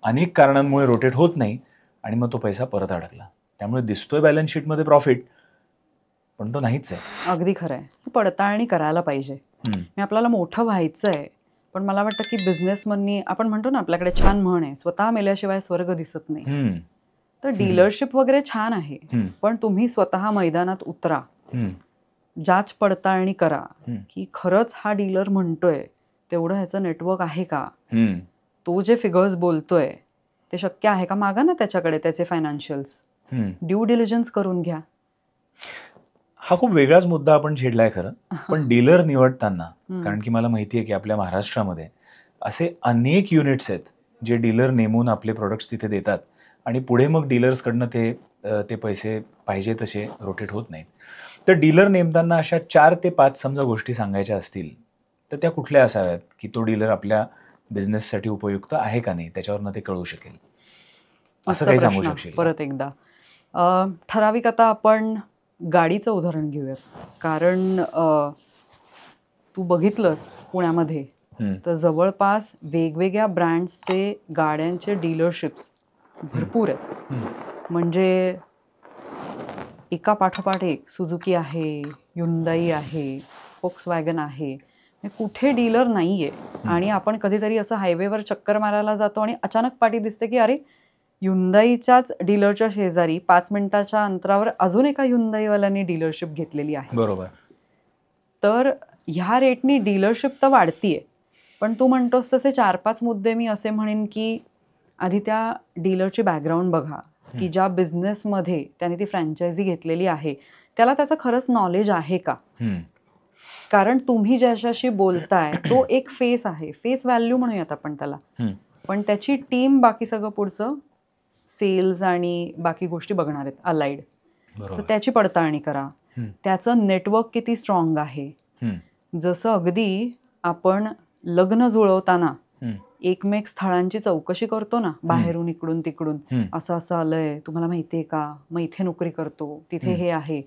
अनेक कारणांमुळे रोटेट होत नाही, आणि मग तो पैसा परत अडकला. त्यामुळे दिसतोय बॅलन्स शीटमध्ये प्रॉफिट, पण तो नाहीच आहे. अगदी खरं आहे. पडताळणी करायला पाहिजे. आपल्याला मोठं व्हायचं आहे, पण मला वाटतं की बिझनेसमननी, आपण म्हणतो ना आपल्याकडे छान म्हण आहे, स्वतः मेल्याशिवाय स्वर्ग दिसत नाही. तर डीलरशिप वगैरे छान आहे, पण तुम्ही स्वतः मैदानात उतरा, जाच पडताळणी करा की खरंच हा डीलर म्हणतोय तेवढं ह्याचं नेटवर्क आहे का, तो जे फिगर्स बोलतोय ते शक्य आहे का, मागा ना त्याच्याकडे त्याचे फायनान्शियल्स, ड्यू डिलिजन्स करून घ्या. हा खूप वेगळाच मुद्दा आपण छेडलाय खरं, पण डीलर निवडताना, कारण की मला माहिती आहे की आपल्या महाराष्ट्रामध्ये असे अनेक युनिट्स आहेत जे डीलर नेमून आपले प्रोडक्ट्स तिथे देतात, आणि पुढे मग डीलर्सकडनं ते पैसे पाहिजे तसे रोटेट होत नाहीत. तर डीलर नेमताना अशा 4 ते 5 समजा गोष्टी सांगायच्या असतील तर त्या कुठल्या असाव्यात की तो डीलर आपल्या बिझनेससाठी उपयुक्त आहे का नाही, त्याच्यावरनं ते कळू शकेल, असं काही सांगू शकशील? परत एकदा ठराविक आता आपण गाडीचं उदाहरण घेऊयात, कारण तू बघितलंस पुण्यामध्ये तर जवळपास वेगवेगळ्या ब्रँड्सचे गाड्यांचे डीलरशिप्स भरपूर आहेत. म्हणजे एका पाठोपाठ एक सुझुकी आहे, ह्युंदाई आहे, फोक्सवॅगन आहे, कुठे डीलर नाहीये. आणि आपण कधीतरी असं हायवेवर चक्कर मारायला जातो आणि अचानक पाठी दिसते की अरे ह्युंदाईच्याच डीलरच्या शेजारी 5 मिनिटाच्या अंतरावर अजून एका ह्युंदाईवाल्यांनी डीलरशिप घेतलेली आहे. बरोबर. तर ह्या रेटनी डीलरशिप तर वाढतीये, पण तू म्हणतोस तसे 4-5 मुद्दे मी असे म्हणेन की आधी त्या डीलरची बॅकग्राऊंड बघा की ज्या बिझनेसमध्ये त्याने ती फ्रँचायझी घेतलेली आहे त्याला त्याचं खरंच नॉलेज आहे का. कारण तुम्ही ज्याच्याशी बोलताय तो एक फेस आहे, फेस व्हॅल्यू म्हणूयात आपण त्याला, पण त्याची टीम बाकी सगळं पुढचं सेल्स आणि बाकी गोष्टी बघणार आहेत अलाइड. तर त्याची पडताळणी करा, त्याचं नेटवर्क किती स्ट्रॉंग आहे. जसं अगदी आपण लग्न जुळवताना एकमेक स्थळांची चौकशी करतो ना, बाहेरून इकडून तिकडून, असं असं आलंय तुम्हाला माहितीये का, मग इथे नोकरी करतो, तिथे हे आहे,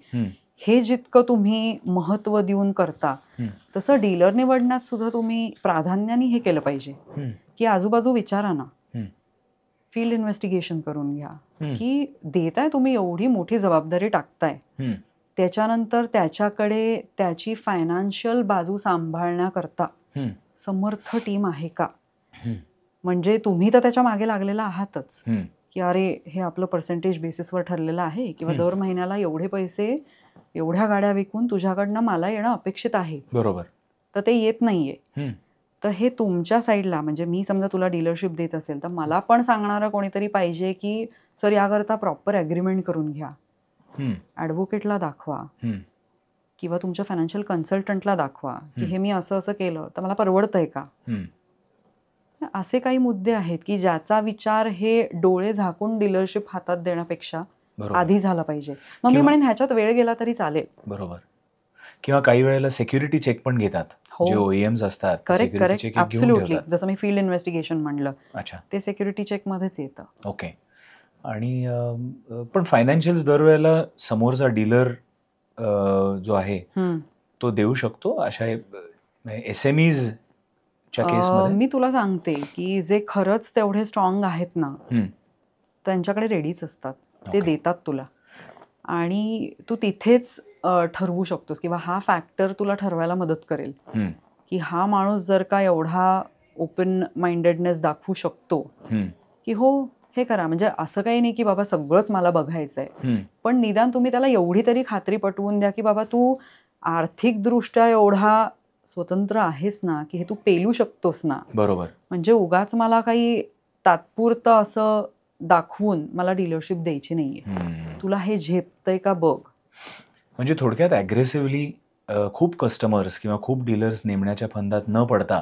हे जितकं तुम्ही महत्व देऊन करता तसं डीलर निवडण्यात सुद्धा तुम्ही प्राधान्याने हे केलं पाहिजे की आजूबाजू विचारा ना, फील्ड इन्व्हेस्टिगेशन करून घ्या की देताय तुम्ही एवढी मोठी जबाबदारी टाकताय, त्याच्यानंतर त्याच्याकडे त्याची फायनान्शियल बाजू सांभाळण्याकरता समर्थ टीम आहे का. म्हणजे तुम्ही तर त्याच्या मागे लागलेला आहातच की अरे हे आपलं पर्सेंटेज बेसिसवर ठरलेलं आहे किंवा दर महिन्याला एवढे पैसे एवढ्या गाड्या विकून तुझ्याकडनं मला येणं अपेक्षित आहे, बरोबर. तर ते येत नाहीये. तर हे तुमच्या साईडला, म्हणजे मी समजा तुला डीलरशिप देत असेल तर मला पण सांगणारं कोणीतरी पाहिजे की सर याकरता प्रॉपर ॲग्रीमेंट करून घ्या, ॲडव्होकेटला दाखवा किंवा तुमच्या फायनान्शियल कन्सल्टंटला दाखवा की हे मी असं असं केलं तर मला परवडतंय का. असे काही मुद्दे आहेत की ज्याचा विचार हे डोळे झाकून डीलरशिप हातात देण्यापेक्षा आधी झाला पाहिजे. मग मी म्हणेन ह्याच्यात वेळ गेला तरी चालेल. बरोबर. किंवा काही वेळेला सिक्युरिटी चेक पण घेतात, जे OEMs असतात. Correct, absolutely. जसं मी फील्ड इन्व्हेस्टिगेशन म्हणलं, अच्छा, ते सिक्युरिटी चेक मध्येच येतं. ओके. आणि पण फायनान्शियल्स दरवेळेला समोरचा डीलर जो आहे तो देऊ शकतो अशा SMEs च्या केसमध्ये? मी तुला सांगते की जे खरंच तेवढे स्ट्रॉंग आहेत ना, त्यांच्याकडे रेडीच असतात, ते देतात तुला. आणि तू तिथेच ठरवू शकतोस किंवा हा फॅक्टर तुला ठरवायला मदत करेल की हा माणूस जर का एवढा ओपन माइंडेडनेस दाखवू शकतो की हो हे करा. म्हणजे असं काही नाही की बाबा सगळंच मला बघायचंय, पण निदान तुम्ही त्याला एवढी तरी खात्री पटवून द्या की बाबा तू आर्थिकदृष्ट्या एवढा स्वतंत्र आहेस ना की हे तू पेलू शकतोस ना. बरोबर. म्हणजे उगाच मला काही तात्पुरतं असं दाखवून मला डीलरशिप द्यायची नाहीये, तुला हे झेपतंय का बघ. म्हणजे थोडक्यात ॲग्रेसिव्हली खूप कस्टमर्स किंवा खूप डीलर्स नेमण्याच्या फंदात न पडता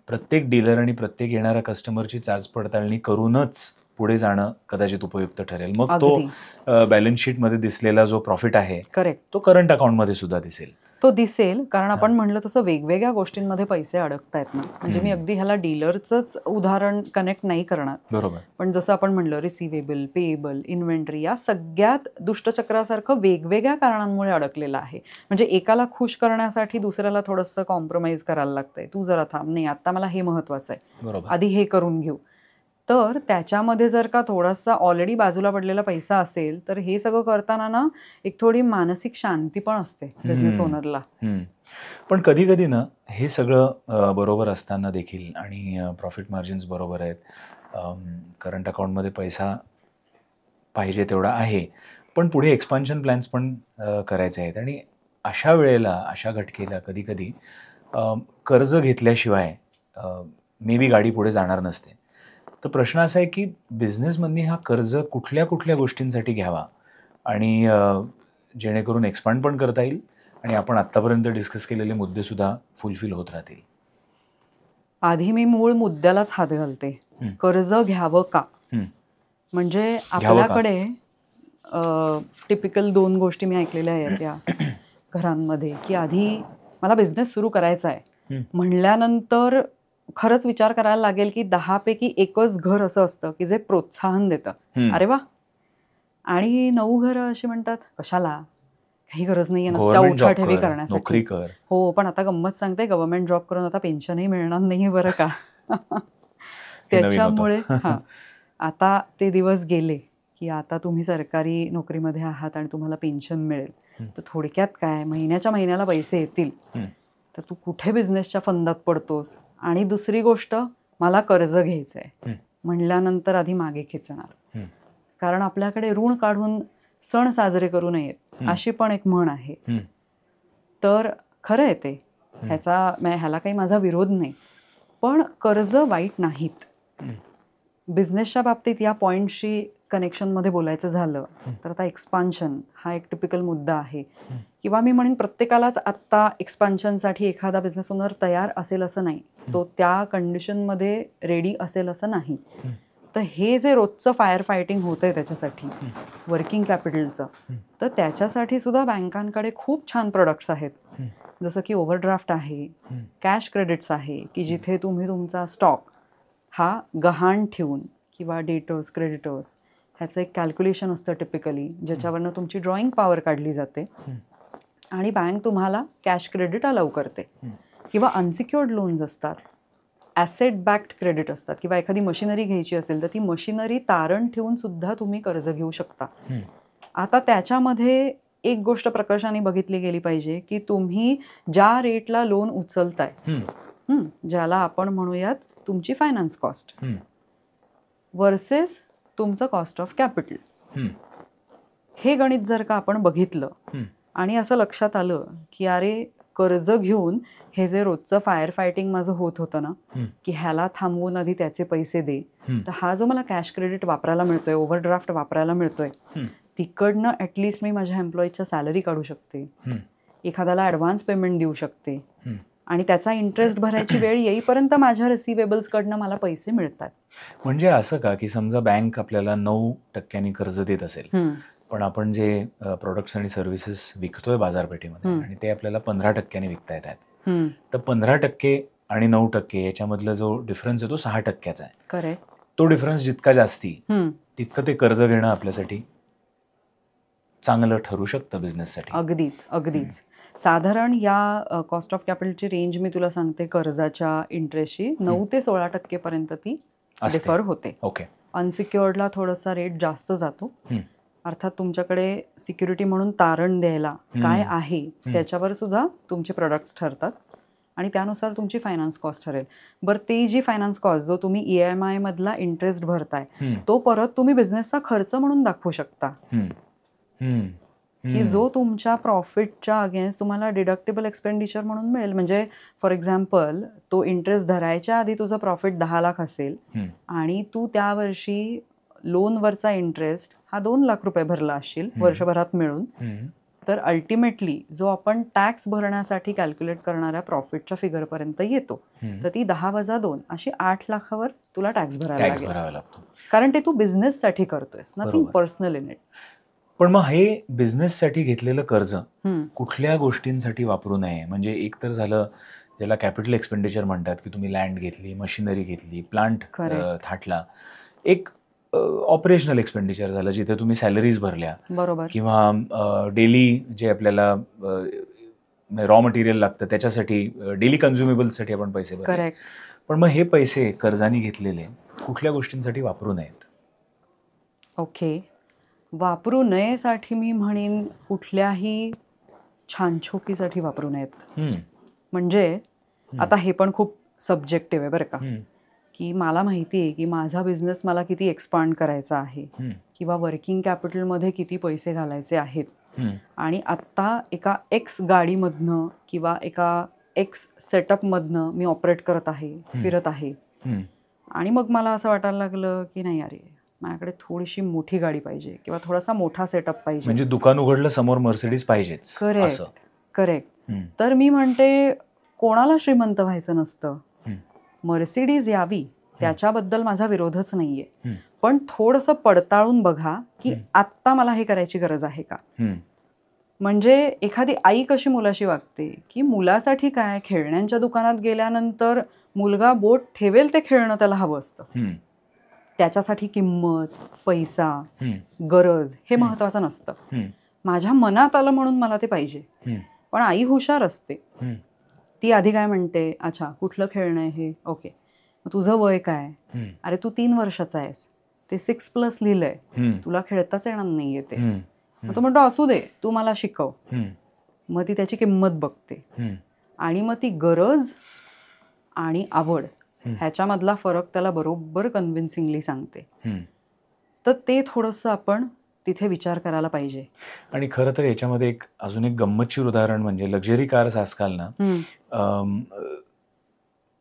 प्रत्येक डीलर आणि प्रत्येक येणाऱ्या कस्टमरची चाच पडताळणी करूनच पुढे जाणं कदाचित उपयुक्त ठरेल. मग तो बॅलन्स शीटमध्ये दिसलेला जो प्रॉफिट आहे तो करंट अकाउंटमध्ये सुद्धा दिसेल. तो दिसेल, कारण आपण म्हणलं तसं वेगवेगळ्या गोष्टींमध्ये पैसे अडकतायत ना. म्हणजे मी अगदी ह्याला डीलरचंच उदाहरण कनेक्ट नाही करणार. बरोबर. पण जसं आपण म्हणलं रिसिवेबल, पेएबल, इन्व्हेंटरी, या सगळ्यात दुष्टचक्रासारखं वेगवेगळ्या कारणांमुळे अडकलेलं आहे. म्हणजे एकाला खुश करण्यासाठी दुसऱ्याला थोडंसं कॉम्प्रोमाइज करायला लागतंय. तू जरा थांब, नाही आता मला हे महत्वाचं आहे, आधी हे करून घेऊ. तर त्याच्यामध्ये जर का थोडासा ऑलरेडी बाजूला पडलेला पैसा असेल तर हे सगळं करताना ना एक थोडी मानसिक शांती पण असते बिझनेस ओनरला. पण कधी कधी ना हे सगळं बरोबर असताना देखील आणि प्रॉफिट मार्जिन्स बरोबर आहेत, करंट अकाउंटमध्ये पैसा पाहिजे तेवढा आहे, पण पुढे एक्सपान्शन प्लॅन्स पण करायचे आहेत. आणि अशा वेळेला, अशा घटकेला कधी कधी कर्ज घेतल्याशिवाय मे बी गाडी पुढे जाणार नसते. तर प्रश्न असा आहे की बिझनेसमधनी हा कर्ज कुठल्या कुठल्या गोष्टींसाठी घ्यावा आणि जेणेकरून एक्सपांड पण करता येईल आणि आपण आत्तापर्यंत डिस्कस केलेले मुद्दे सुद्धा फुलफिल होत राहतील. आधी मी मूळ मुद्द्यालाच हात घालते, कर्ज घ्यावं का. म्हणजे आपल्याकडे टिपिकल 2 गोष्टी मी ऐकलेल्या आहेत या घरांमध्ये की आधी मला बिझनेस सुरू करायचा आहे म्हणल्यानंतर खरंच विचार करायला लागेल की 10 पैकी 1च घर असं असतं की जे प्रोत्साहन देतं, अरे वा. आणि 9 घरं अशी म्हणतात कशाला, काही गरज नाहीये नुसत्या उठाठेवी करण्यासाठी. हो, पण आता गंमत सांगते, गव्हर्नमेंट जॉब करून आता पेन्शनही मिळणार नाही बरं का. त्याच्यामुळे आता ते दिवस गेले की आता तुम्ही सरकारी नोकरीमध्ये आहात आणि तुम्हाला पेन्शन मिळेल. तर थोडक्यात काय, महिन्याच्या महिन्याला पैसे येतील, तर तू कुठे बिझनेसच्या फंदात पडतोस. आणि दुसरी गोष्ट, मला कर्ज घ्यायचंय म्हणल्यानंतर आधी मागे खेचणार, कारण आपल्याकडे ऋण काढून सण साजरे करू नयेत अशी पण एक म्हण आहे. तर खरं आहे ते, ह्याला काही माझा विरोध नाही, पण कर्ज वाईट नाहीत. बिझनेसच्या बाबतीत या पॉइंटशी कनेक्शनमध्ये बोलायचं झालं तर आता एक्सपान्शन हा एक टिपिकल मुद्दा आहे. किंवा मी म्हणेन प्रत्येकालाच आत्ता एक्सपान्शनसाठी एखादा बिझनेस ओनर तयार असेल असं नाही, तो त्या कंडिशनमध्ये रेडी असेल असं नाही. तर हे जे रोजचं फायर फायटिंग होतंय त्याच्यासाठी वर्किंग कॅपिटलचं, तर त्याच्यासाठी सुद्धा बँकांकडे खूप छान प्रोडक्ट्स आहेत. जसं की ओव्हरड्राफ्ट आहे, कॅश क्रेडिट्स आहे की जिथे तुम्ही तुमचा स्टॉक हा गहाण ठेवून किंवा डेटर्स क्रेडिटर्स ह्याचं एक कॅल्क्युलेशन असतं टिपिकली, ज्याच्यावरनं तुमची ड्रॉइंग पॉवर काढली जाते आणि बँक तुम्हाला कॅश क्रेडिट अलाउ करते. किंवा अनसिक्युअर्ड लोन्स असतात, ॲसेट बॅक्ड क्रेडिट असतात, किंवा एखादी मशिनरी घ्यायची असेल तर ती मशिनरी तारण ठेवून सुद्धा तुम्ही कर्ज घेऊ शकता. आता त्याच्यामध्ये एक गोष्ट प्रकर्षाने बघितली गेली पाहिजे की तुम्ही ज्या रेटला लोन उचलताय, ज्याला आपण म्हणूयात तुमची फायनान्स कॉस्ट, वर्सेस तुमचं कॉस्ट ऑफ कॅपिटल. हम्म. हे गणित जर का आपण बघितलं हम्म. आणि असं लक्षात आलं की अरे कर्ज घेऊन हे जे रोजचं फायर फायटिंग माझं होत होतं ना, हम्म. की ह्याला थांबवून आधी त्याचे पैसे दे, हम्म. तर हा जो मला कॅश क्रेडिट वापरायला मिळतोय, ओव्हरड्राफ्ट वापरायला मिळतोय, हम्म. तिकडनं ॲटलिस्ट मी माझ्या एम्प्लॉईजच्या सॅलरी काढू शकते, हम्म. एखाद्याला ॲडव्हान्स पेमेंट देऊ शकते हम्म. आणि त्याचा इंटरेस्ट भरायची वेळ येईपर्यंत माझ्या रिसिवेबल्सकडनं मला पैसे मिळतात. म्हणजे असं का की समजा बँक आपल्याला 9% कर्ज देत असेल, पण आपण जे प्रोडक्ट्स आणि सर्व्हिसेस विकतोय बाजारपेठेमध्ये आणि ते आपल्याला 15% विकता येतात, तर 15% आणि 9% याच्यामधला जो डिफरन्स आहे तो 6%चा आहे. करेक्ट. तो डिफरन्स जितका जास्ती तितकं ते कर्ज घेणं आपल्यासाठी चांगलं ठरू शकतं बिझनेससाठी. अगदीच अगदीच. साधारण या कॉस्ट ऑफ कॅपिटलची रेंज मी तुला सांगते, कर्जाच्या इंटरेस्टची 9 ते 16% पर्यंत ती डिफर होते. ओके. अनसिक्युअर्डला थोडासा रेट जास्त जातो. अर्थात तुमच्याकडे सिक्युरिटी म्हणून तारण द्यायला काय आहे त्याच्यावर सुद्धा तुमचे प्रोडक्ट्स ठरतात आणि त्यानुसार तुमची फायनान्स कॉस्ट ठरेल. बरं, ते जी फायनान्स कॉस्ट जो तुम्ही EMI मधला इंटरेस्ट भरताय तो परत तुम्ही बिझनेसचा खर्च म्हणून दाखवू शकता, की जो तुमच्या प्रॉफिटच्या अगेन्स्ट तुम्हाला डिडक्टेबल एक्सपेंडिचर म्हणून मिळेल. म्हणजे फॉर एक्झाम्पल, तो इंटरेस्ट धरायच्या आधी तुझं प्रॉफिट 10 लाख असेल आणि तू त्या वर्षी लोनवरचा इंटरेस्ट हा 2 लाख रुपये भरला असशील वर्षभरात मिळून, तर अल्टिमेटली जो आपण टॅक्स भरण्यासाठी कॅल्क्युलेट करणाऱ्या प्रॉफिटच्या फिगरपर्यंत येतो, तर ती 10-2 अशी 8 लाखावर तुला टॅक्स भरावा लागतो. कारण ते तू बिझनेससाठी करतोयस, नथिंग पर्सनल इन इट. पण मग हे बिझनेससाठी घेतलेलं कर्ज कुठल्या गोष्टींसाठी वापरू नये? म्हणजे एक तर झालं ज्याला कॅपिटल एक्सपेंडिचर म्हणतात, की तुम्ही लँड घेतली, मशिनरी घेतली, प्लांट थाटला. एक ऑपरेशनल एक्सपेंडिचर झालं जिथे तुम्ही सॅलरीज भरल्या, बरोबर, किंवा डेली जे आपल्याला रॉ मटेरियल लागतं त्याच्यासाठी, डेली कन्झ्युमेबल्ससाठी आपण पैसे भरले. पण मग हे पैसे कर्जाने घेतलेले कुठल्या गोष्टींसाठी वापरू नयेत? ओके, वापरू नयेसाठी मी म्हणेन कुठल्याही छानछोकीसाठी वापरू नयेत. म्हणजे आता हे पण खूप सब्जेक्टिव्ह आहे बरं का, की मला माहिती आहे की माझा बिझनेस मला किती एक्सपांड करायचा आहे किंवा वर्किंग कॅपिटलमध्ये किती पैसे घालायचे आहेत, आणि आत्ता एका एक्स गाडीमधनं किंवा एका एक्स सेटअपमधनं मी ऑपरेट करत आहे, फिरत आहे, आणि मग मला असं वाटायला लागलं की नाही अरे, माझ्याकडे थोडीशी मोठी गाडी पाहिजे किंवा थोडासा मोठा सेटअप पाहिजे. म्हणजे दुकान उघडलं समोर मर्सिडीज पाहिजेच. करेक्ट. तर मी म्हणते कोणाला श्रीमंत व्हायचं नसतं, मर्सिडीज यावी त्याच्याबद्दल माझा विरोधच नाहीये, पण थोडंसं पडताळून बघा की आत्ता मला हे करायची गरज आहे का. म्हणजे एखादी आई कशी मुलाशी वागते, की मुलासाठी काय, खेळण्यांच्या दुकानात गेल्यानंतर मुलगा बोट ठेवेल ते खेळणं त्याला हवं असतं, त्याच्यासाठी किंमत, पैसा, गरज हे महत्वाचं नसतं. माझ्या मनात आलं म्हणून मला ते पाहिजे. पण आई हुशार असते, ती आधी काय म्हणते, अच्छा कुठलं खेळणं आहे हे, ओके तुझं वय काय, अरे तू 3 वर्षाचा आहेस, ते 6+ लिहिलंय, तुला खेळताच येणार नाहीये ते. मग तो म्हणतो असू दे, तू मला शिकव. मग ती त्याची किंमत बघते आणि मग ती गरज आणि आवड ह्याच्यामधला फरक त्याला बरोबर कन्व्हिन्सिंगली सांगते. तर ते थोडंसं आपण तिथे विचार करायला पाहिजे. आणि खरं तर याच्यामध्ये अजून एक गंमतशीर उदाहरण म्हणजे लक्झरी कार्स आजकाल ना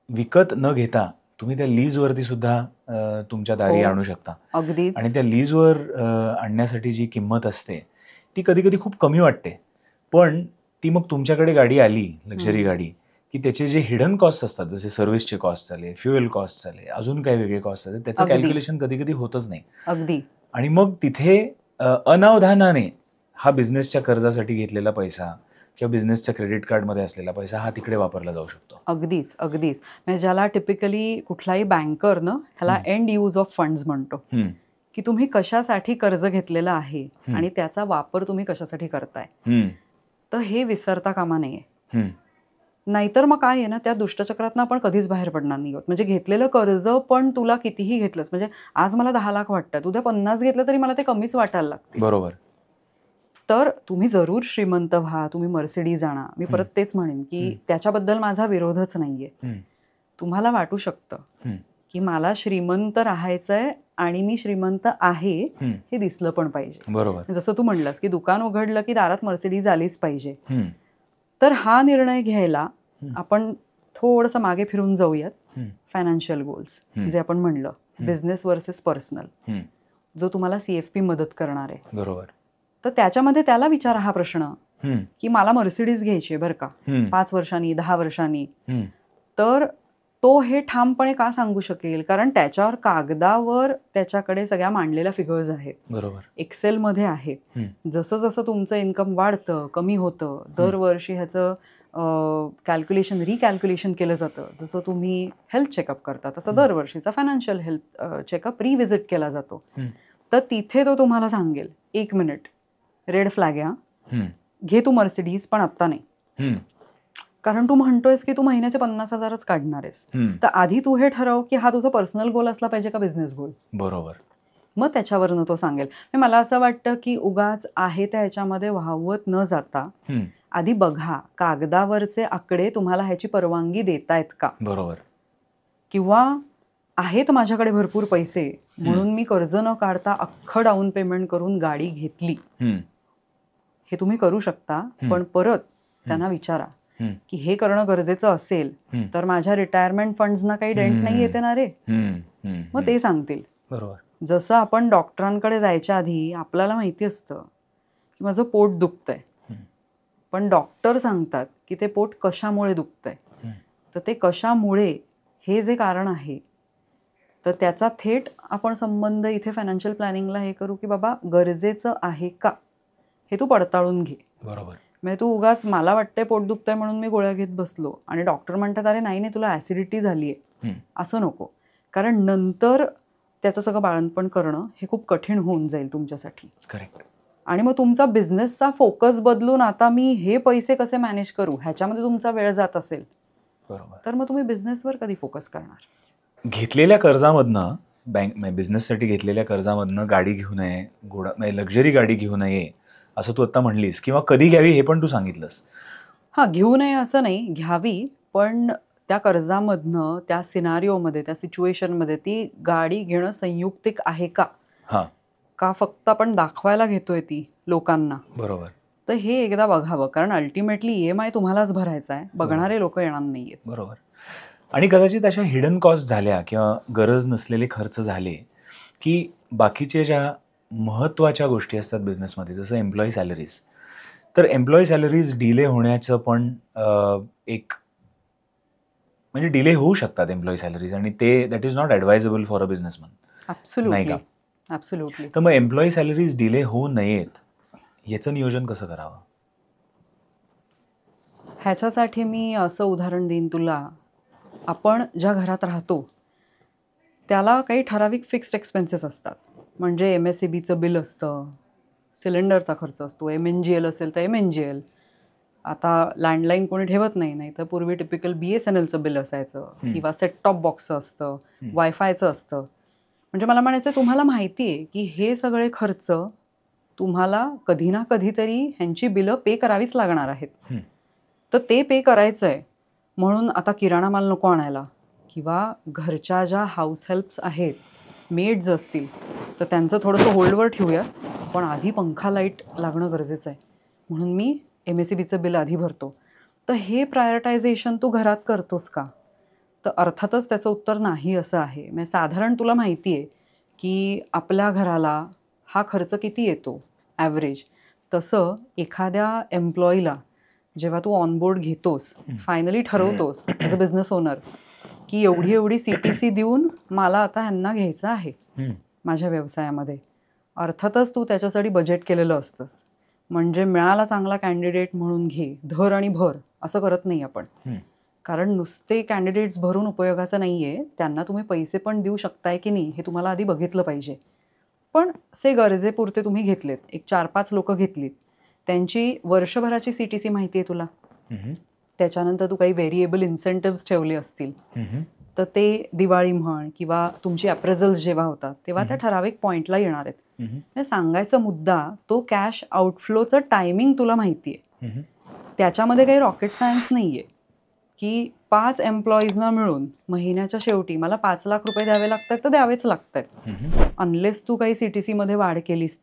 विकत न घेता तुम्ही त्या लीजवरती सुद्धा तुमच्या दारी आणू शकता. अगदीच. आणि त्या लीजवर आणण्यासाठी जी किंमत असते ती कधी कधी खूप कमी वाटते, पण ती मग तुमच्याकडे गाडी आली, लक्झरी गाडी, की त्याचे जे हिडन कॉस्ट असतात, जसे सर्व्हिसचे कॉस्ट झाले, फ्युएल कॉस्ट झाले, अजून काही वेगळे कॉस्ट झाले, त्याचं कॅल्क्युलेशन कधी कधी होतच नाही. अगदी. आणि मग तिथे अनावधानाने हा बिझनेसच्या कर्जासाठी घेतलेला पैसा किंवा बिझनेसच्या क्रेडिट कार्डमध्ये असलेला पैसा हा तिकडे वापरला जाऊ शकतो. अगदीच. म्हणजे ज्याला टिपिकली कुठलाही बँकर ना ह्याला एंड यूज ऑफ फंड्स म्हणतो, की तुम्ही कशासाठी कर्ज घेतलेलं आहे आणि त्याचा वापर तुम्ही कशासाठी करताय, तर हे विसरता कामा नये. नाहीतर मग काय आहे ना, त्या दुष्टचक्रातनं आपण कधीच बाहेर पडणार नाही आहोत. म्हणजे घेतलेलं कर्ज पण तुला कितीही घेतलंस, म्हणजे आज मला 10 लाख वाटतात, उद्या 50 घेतलं तरी मला ते कमीच वाटायला लागते. बरोबर. तर तुम्ही जरूर श्रीमंत व्हा, तुम्ही मर्सिडीज आणा, मी परत तेच म्हणेन की त्याच्याबद्दल माझा विरोधच नाहीये. तुम्हाला वाटू शकतं की मला श्रीमंत राहायचंय आणि मी श्रीमंत आहे हे दिसलं पण पाहिजे. बरोबर. जसं तू म्हणलास की दुकान उघडलं की दारात मर्सिडीज आलीच पाहिजे. तर हा निर्णय घ्यायला आपण थोडंसं मागे फिरून जाऊयात. फायनान्शियल गोल्स जे आपण म्हणलं, बिझनेस वर्सेस पर्सनल, जो तुम्हाला CFP मदत करणार आहे. बरोबर. तर त्याच्यामध्ये त्याला विचारा हा प्रश्न की मला मर्सिडीज घ्यायची बरं का 5 वर्षांनी 10 वर्षांनी. तर तो हे ठामपणे का सांगू शकेल? कारण त्याच्यावर कागदावर त्याच्याकडे सगळ्या मांडलेल्या फिगर्स आहेत. बरोबर. एक्सेलमध्ये आहे. जसं जसं तुमचं इन्कम वाढतं, कमी होतं, दरवर्षी ह्याचं रिकॅल्क्युलेशन केलं जातं. जसं तुम्ही हेल्थ चेकअप करता तसं दरवर्षीचा फायनान्शियल हेल्थ चेकअप रिव्हिजिट केला जातो. तर तिथे तो तुम्हाला सांगेल 1 मिनिट, रेड फ्लॅग आहे, घे तू मर्सिडीज पण आत्ता नाही. कारण तू म्हणतोयस की तू महिन्याचे 50,000च काढणार आहेस. तर आधी तू हे ठरव की हा तुझा पर्सनल गोल असला पाहिजे का बिझनेस गोल. बरोबर. मग त्याच्यावरनं तो सांगेल. मला असं वाटतं की उगाच आहे त्या ह्याच्यामध्ये वाहवत न जाता आधी बघा कागदावरचे आकडे तुम्हाला ह्याची परवानगी देतायत का. बरोबर. किंवा आहेत माझ्याकडे भरपूर पैसे म्हणून मी कर्ज न काढता अख्खं डाऊन पेमेंट करून गाडी घेतली. हे तुम्ही करू शकता, पण परत त्यांना विचारा की हे करणं गरजेचं असेल तर माझ्या रिटायरमेंट फंड्सना काही डेंट नाही येते ना रे. मग ते सांगतील. बरोबर. जसं आपण डॉक्टरांकडे जायच्या आधी आपल्याला माहिती असतं की माझं पोट दुखतंय, पण डॉक्टर सांगतात की ते पोट कशामुळे दुखतंय. तर ते कशामुळे हे जे कारण आहे तर त्याचा थेट आपण संबंध इथे फायनान्शियल प्लॅनिंगला हे करू की बाबा गरजेचं आहे का हे तू पडताळून घे. बरोबर. म्हणजे तू उगाच मला वाटतंय पोट दुखतंय म्हणून मी गोळ्या घेत बसलो आणि डॉक्टर म्हणतात अरे नाही नाही तुला ऍसिडिटी झाली आहे, असं नको. कारण नंतर त्याचं सगळं बाळंतपण करणं हे खूप कठीण होऊन जाईल तुमच्यासाठी. करेक्ट. आणि मग तुमचा बिझनेसचा फोकस बदलून आता मी हे पैसे कसे मॅनेज करू ह्याच्यामध्ये तुमचा वेळ जात असेल, बरोबर, तर मग तुम्ही बिझनेसवर कधी फोकस करणार. घेतलेल्या कर्जामधनं बिझनेससाठी घेतलेल्या कर्जामधनं गाडी घेऊ नये, लक्झरी गाडी घेऊ नये असं तू आता म्हणलीस, किंवा कधी घ्यावी हे पण तू सांगितलंस. हां, घेऊ नये असं नाही, घ्यावी, पण त्या कर्जामधनं त्या सिनारिओमध्ये त्या सिच्युएशनमध्ये ती गाडी घेणं संयुक्तिक आहे का, का फक्त आपण दाखवायला घेतोय ती लोकांना. बरोबर. तर हे एकदा बघावं, कारण अल्टिमेटली EMI तुम्हालाच भरायचा आहे, बघणारे लोक येणार नाहीयेत. बरोबर. आणि कदाचित अशा हिडन कॉस्ट झाल्या किंवा गरज नसलेले खर्च झाले की बाकीच्या ज्या महत्त्वाच्या गोष्टी असतात बिझनेसमध्ये, जसं एम्प्लॉई सॅलरीज, तर एम्प्लॉई सॅलरीज डिले होण्याचं पण एक म्हणजे डिले होऊ शकतात एम्प्लॉई सॅलरीज, आणि ते that is not advisable for a businessman. Absolutely, absolutely. तर मग एम्प्लॉई सॅलरीज डिले होऊ नयेत याचं नियोजन कसं करावं? ह्याच्यासाठी मी असं उदाहरण देईन तुला. आपण ज्या घरात राहतो त्याला काही ठराविक फिक्स्ड एक्सपेन्सेस असतात. म्हणजे MSEBचं बिल असतं, सिलेंडरचा खर्च असतो, MNGL असेल तर MNGL. आता लँडलाईन कोणी ठेवत नाही, नाही तर पूर्वी टिपिकल BSNLचं बिल असायचं, किंवा सेट टॉप बॉक्सचं असतं, वायफायचं असतं. म्हणजे मला म्हणायचं तुम्हाला माहिती आहे की हे सगळे खर्च तुम्हाला कधी ना कधीतरी ह्यांची बिलं पे करावीच लागणार आहेत. तर ते पे करायचं आहे म्हणून आता किराणा माल नको आणायला, किंवा घरच्या ज्या हाऊस हेल्प्स आहेत, मेड्स असतील, तर त्यांचं थोडंसं होल्डवर ठेवूयात, पण आधी पंखा लाईट लागणं गरजेचं आहे म्हणून मी MSEBचं बिल आधी भरतो. तर हे प्रायोरिटायझेशन तू घरात करतोस का? तर अर्थातच त्याचं उत्तर नाही असं आहे. म्हणजे साधारण तुला माहिती आहे की आपल्या घराला हा खर्च किती येतो ॲव्हरेज, तसं एखाद्या एम्प्लॉईला जेव्हा तू ऑनबोर्ड घेतोस, फायनली ठरवतोस ॲज अ बिझनेस ओनर की एवढी एवढी CTC देऊन मला आता ह्यांना घ्यायचं आहे माझ्या व्यवसायामध्ये, अर्थातच तू त्याच्यासाठी बजेट केलेलं असतंस. म्हणजे मिळाला चांगला कॅन्डिडेट म्हणून घे, धर आणि भर असं करत नाही आपण. कारण नुसते कॅन्डिडेट्स भरून उपयोगाचं नाही आहे, त्यांना तुम्ही पैसे पण देऊ शकताय की नाही हे तुम्हाला आधी बघितलं पाहिजे. पण गरजेपुरते तुम्ही घेतलेत, एक 4-5 लोकं घेतलीत, त्यांची वर्षभराची CTC माहिती आहे तुला. त्याच्यानंतर तू काही व्हेरिएबल इन्सेंटिव्स ठेवले असतील, तर ते दिवाळी म्हण किंवा तुमची अप्रेझल्स जेव्हा होतात तेव्हा त्या ठराविक पॉईंटला येणार आहेत. सांगायचा मुद्दा तो कॅश आउटफ्लोचं टायमिंग तुला माहिती आहे, त्याच्यामध्ये काही रॉकेट सायन्स नाही आहे. की 5 एम्प्लॉईजना मिळून महिन्याच्या शेवटी मला 5 लाख रुपये द्यावे लागतात तर द्यावेच लागतात, अनलेस तू काही CTC मध्ये वाढ केलीस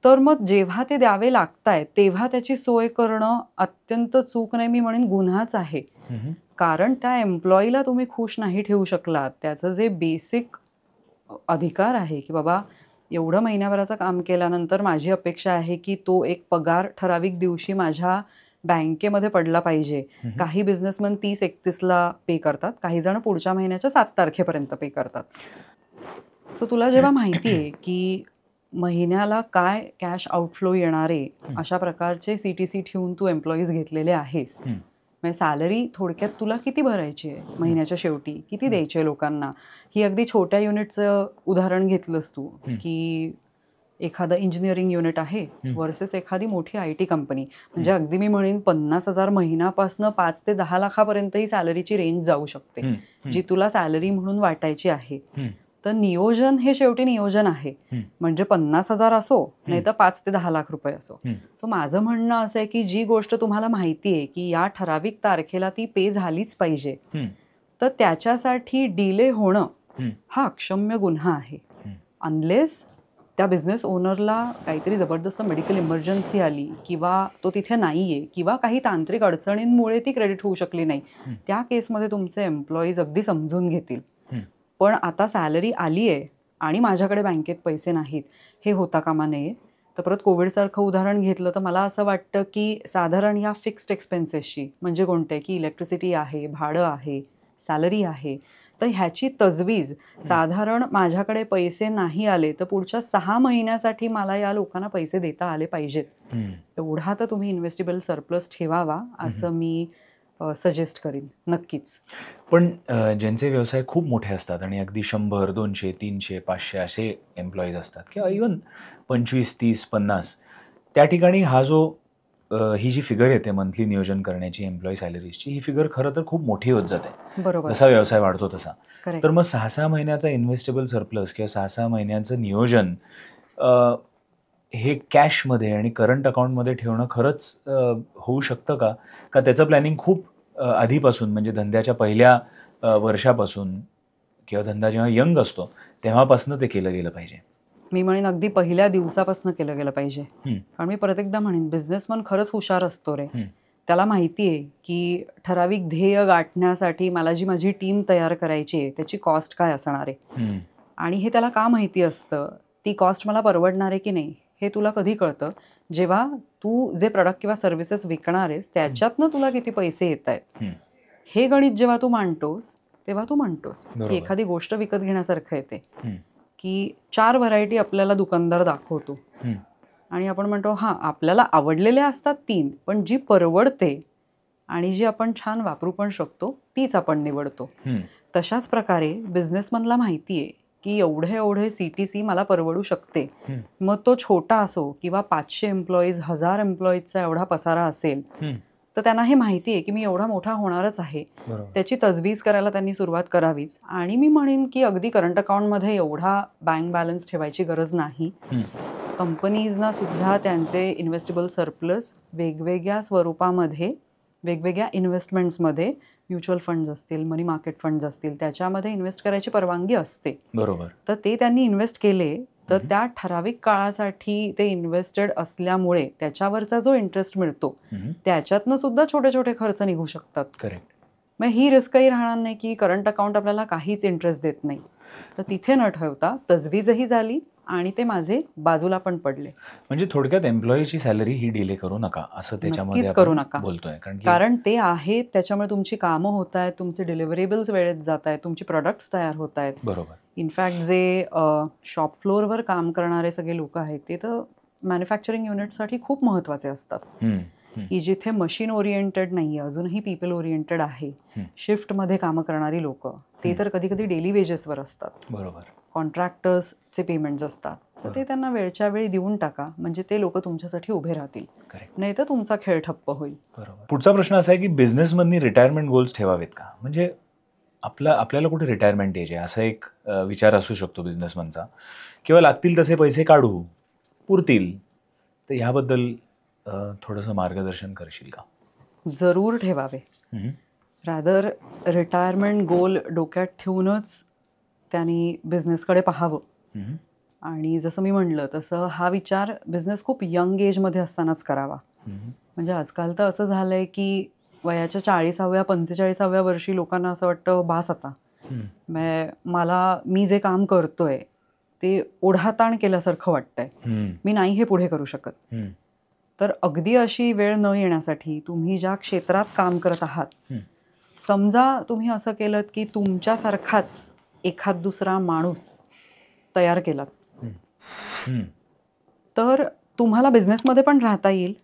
तर मग जेव्हा ते द्यावे लागतायत तेव्हा त्याची सोय करणं अत्यंत चूक नाही, मी म्हणेन गुन्हाच आहे. कारण त्या एम्प्लॉईला तुम्ही खुश नाही ठेवू शकलात. त्याचं जे बेसिक अधिकार आहे की बाबा एवढं महिन्याभराचं काम केल्यानंतर माझी अपेक्षा आहे की तो एक पगार ठराविक दिवशी माझ्या बँकेमध्ये पडला पाहिजे. काही बिझनेसमन 30-31ला पे करतात, काही जण पुढच्या महिन्याच्या 7 तारखेपर्यंत पे करतात. सो तुला जेव्हा माहिती आहे की महिन्याला काय कॅश आउटफ्लो येणारे अशा प्रकारचे CTC ठेवून तू एम्प्लॉईज घेतलेले आहेस, म्हणजे सॅलरी थोडक्यात तुला किती भरायची आहे महिन्याच्या शेवटी, किती द्यायची आहे लोकांना. ही अगदी छोट्या युनिटचं उदाहरण घेतलंस तू की एखादं इंजिनिअरिंग युनिट आहे वर्सेस एखादी मोठी IT कंपनी, म्हणजे अगदी मी म्हणेन 50,000 महिन्यापासून 5 ते 10 लाखापर्यंत ही सॅलरीची रेंज जाऊ शकते जी तुला सॅलरी म्हणून वाटायची आहे. तर नियोजन हे शेवटी नियोजन आहे, म्हणजे 50,000 असो नाही तर 5 ते 10 लाख रुपये असो. सो माझं म्हणणं असं आहे की जी गोष्ट तुम्हाला माहिती आहे की या ठराविक तारखेला ती पे झालीच पाहिजे, तर त्याच्यासाठी डिले होणं हा अक्षम्य गुन्हा आहे. अनलेस त्या बिझनेस ओनरला काहीतरी जबरदस्त मेडिकल इमर्जन्सी आली किंवा तो तिथे नाहीये किंवा काही तांत्रिक अडचणींमुळे ती क्रेडिट होऊ शकली नाही, त्या केसमध्ये तुमचे एम्प्लॉईज अगदी समजून घेतील. पण आता सॅलरी आली आहे आणि माझ्याकडे बँकेत पैसे नाहीत, हे होता कामा नये. तर परत कोविडसारखं उदाहरण घेतलं तर मला असं वाटतं की साधारण या फिक्स्ड एक्सपेन्सेसची, म्हणजे कोणते की इलेक्ट्रिसिटी आहे, भाडं आहे, सॅलरी आहे, तर ह्याची तजवीज साधारण माझ्याकडे पैसे नाही आले तर पुढच्या 6 महिन्यासाठी मला या लोकांना पैसे देता आले पाहिजेत, एवढा तर तुम्ही इन्व्हेस्टेबल सरप्लस ठेवावा असं मी सजेस्ट करीन नक्कीच. पण ज्यांचे व्यवसाय खूप मोठे असतात आणि अगदी 100, 200, 300, 500 असे एम्प्लॉईज असतात किंवा इवन 25, 30, 50, त्या ठिकाणी ही जी फिगर येते मंथली नियोजन करण्याची एम्प्लॉई सॅलरीजची, ही फिगर खरं तर खूप मोठी होत जाते बरोबर, जसा व्यवसाय वाढतो तसा. Correct. तर मग 6-6 महिन्याचा इन्व्हेस्टेबल सरप्लस किंवा 6-6 महिन्यांचं नियोजन हे कॅशमध्ये आणि करंट अकाउंटमध्ये ठेवणं खरंच होऊ शकतं का? का त्याचं प्लॅनिंग खूप आधीपासून, म्हणजे धंद्याच्या पहिल्या वर्षापासून किंवा धंदा जेव्हा यंग असतो तेव्हापासून ते केलं गेलं पाहिजे? मी म्हणेन अगदी पहिल्या दिवसापासून केलं गेलं पाहिजे. कारण मी परत एकदा म्हणेन बिझनेसमन खरंच हुशार असतो रे. त्याला माहिती आहे की ठराविक ध्येय गाठण्यासाठी मला जी माझी टीम तयार करायची आहे त्याची कॉस्ट काय असणार आहे, आणि हे त्याला का माहिती असतं, ती कॉस्ट मला परवडणार आहे की नाही हे तुला कधी कळतं जेव्हा तू जे प्रोडक्ट किंवा सर्व्हिसेस विकणार आहेस त्याच्यातनं तुला किती पैसे येत आहेत. हे गणित जेव्हा तू मांडतोस तेव्हा तू म्हणतोस की एखादी गोष्ट विकत घेण्यासारखं येते की 4 व्हरायटी आपल्याला दुकानदार दाखवतो आणि आपण म्हणतो हां आपल्याला आवडलेल्या असतात 3, पण जी परवडते आणि जी आपण छान वापरू पण शकतो तीच आपण निवडतो. तशाच प्रकारे बिझनेसमनला माहिती आहे की एवढे CTC मला परवडू शकते, मग तो छोटा असो किंवा 500 एम्प्लॉईज 1000 एम्प्लॉईजचा एवढा पसारा असेल, तर त्यांना हे माहिती आहे की मी एवढा मोठा होणारच आहे, त्याची तजवीज करायला त्यांनी सुरुवात करावीच. आणि मी म्हणेन की अगदी करंट अकाउंटमध्ये एवढा बँक बॅलन्स ठेवायची गरज नाही. कंपनीजना सुद्धा त्यांचे इन्व्हेस्टेबल सरप्लस वेगवेगळ्या स्वरूपामध्ये वेगवेगळ्या इन्व्हेस्टमेंट्समध्ये, म्युच्युअल फंड्स असतील, मनी मार्केट फंड्स असतील, त्याच्यामध्ये इन्व्हेस्ट करायची परवानगी असते. बरोबर. तर ते त्यांनी इन्व्हेस्ट केले तर त्या ठराविक काळासाठी ते इन्व्हेस्टेड असल्यामुळे त्याच्यावरचा जो इंटरेस्ट मिळतो त्याच्यातनं सुद्धा छोटे छोटे खर्च निघू शकतात. करेक्ट. मग ही रिस्कही राहणार नाही की करंट अकाउंट आपल्याला काहीच इंटरेस्ट देत नाही, तर तिथे न ठेवता तजवीजही झाली आणि ते माझे बाजूला पण पडले. म्हणजे थोडक्यात एम्प्लॉईची सॅलरी ही डिले करू नका असं त्याच्यामध्ये करू नका बोलतोय. कारण ते आहेत त्याच्यामुळे तुमची कामं होत आहेत, तुमचे डिलिव्हरेबल्स वेळेत जात आहेत, तुमची प्रोडक्ट्स तयार होत आहेत. बरोबर. इनफॅक्ट जे शॉप फ्लोअरवर काम करणारे सगळे लोक आहेत ते तर मॅन्युफॅक्चरिंग युनिटसाठी खूप महत्त्वाचे असतात, की जिथे मशीन ओरिएंटेड नाही आहे, अजूनही पीपल ओरिएंटेड आहे, शिफ्टमध्ये कामं करणारी लोक, ते तर कधी कधी डेली वेजेसवर असतात. बरोबर. कॉन्ट्रॅक्टर्सचे पेमेंट्स असतात, तर ते त्यांना वेळच्या वेळी देऊन टाका, म्हणजे ते लोक तुमच्यासाठी उभे राहतील, नाही तर तुमचा खेळ ठप्प होईल. बरोबर. पुढचा प्रश्न असा आहे की बिझनेसमधनी रिटायरमेंट गोल्स ठेवावेत का? म्हणजे आपल्याला कुठे रिटायरमेंट एज आहे असा एक विचार असू शकतो बिझनेसमनचा, किंवा लागतील तसे पैसे काढू पुरतील, तर ह्याबद्दल थोडंसं मार्गदर्शन करशील का? जरूर ठेवावे. रॅदर रिटायरमेंट गोल डोक्यात ठेवूनच त्यांनी बिझनेसकडे पाहावं. हम्म. आणि जसं मी म्हणलं तसं हा विचार बिझनेस खूप यंग एजमध्ये असतानाच करावा. हम्म. म्हणजे आजकाल तर असं झालं आहे की वयाच्या 40व्या 45व्या वर्षी लोकांना असं वाटतं बास आता, मी जे काम करतोय ते ओढाताण केल्यासारखं वाटतंय, मी नाही हे पुढे करू शकत. तर अगदी अशी वेळ न येण्यासाठी तुम्ही ज्या क्षेत्रात काम करत आहात, समजा तुम्ही असं केलं की तुमच्यासारखाच एखाद दुसरा माणूस तयार केला, तर तुम्हाला बिझनेसमध्ये पण राहता येईल,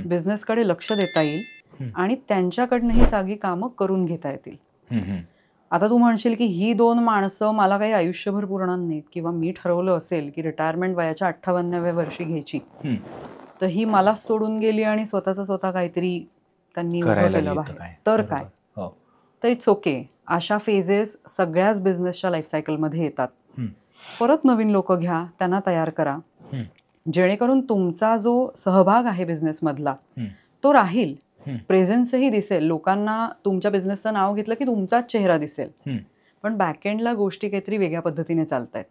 बिझनेसकडे लक्ष देता येईल आणि त्यांच्याकडनं ही सागी कामं करून घेता येतील. आता तू म्हणशील की ही 2 माणसं मला काही आयुष्यभर पुरणार नाहीत, किंवा मी ठरवलं असेल की रिटायरमेंट वयाच्या 58व्या वर्षी घ्यायची, तर ही मलाच सोडून गेली आणि स्वतः काहीतरी त्यांनी उभं केलं बाहेर, तर काय? तर इट्स ओके. अशा फेजेस सगळ्याच बिझनेसच्या लाईफ सायकलमध्ये येतात. परत नवीन लोक घ्या, त्यांना तयार करा, जेणेकरून तुमचा जो सहभाग आहे बिझनेसमधला तो राहील, प्रेझेन्सही दिसेल, लोकांना तुमच्या बिझनेसचं नाव घेतलं की तुमचाच चेहरा दिसेल, पण बॅकएंडला गोष्टी काहीतरी वेगळ्या पद्धतीने चालत आहेत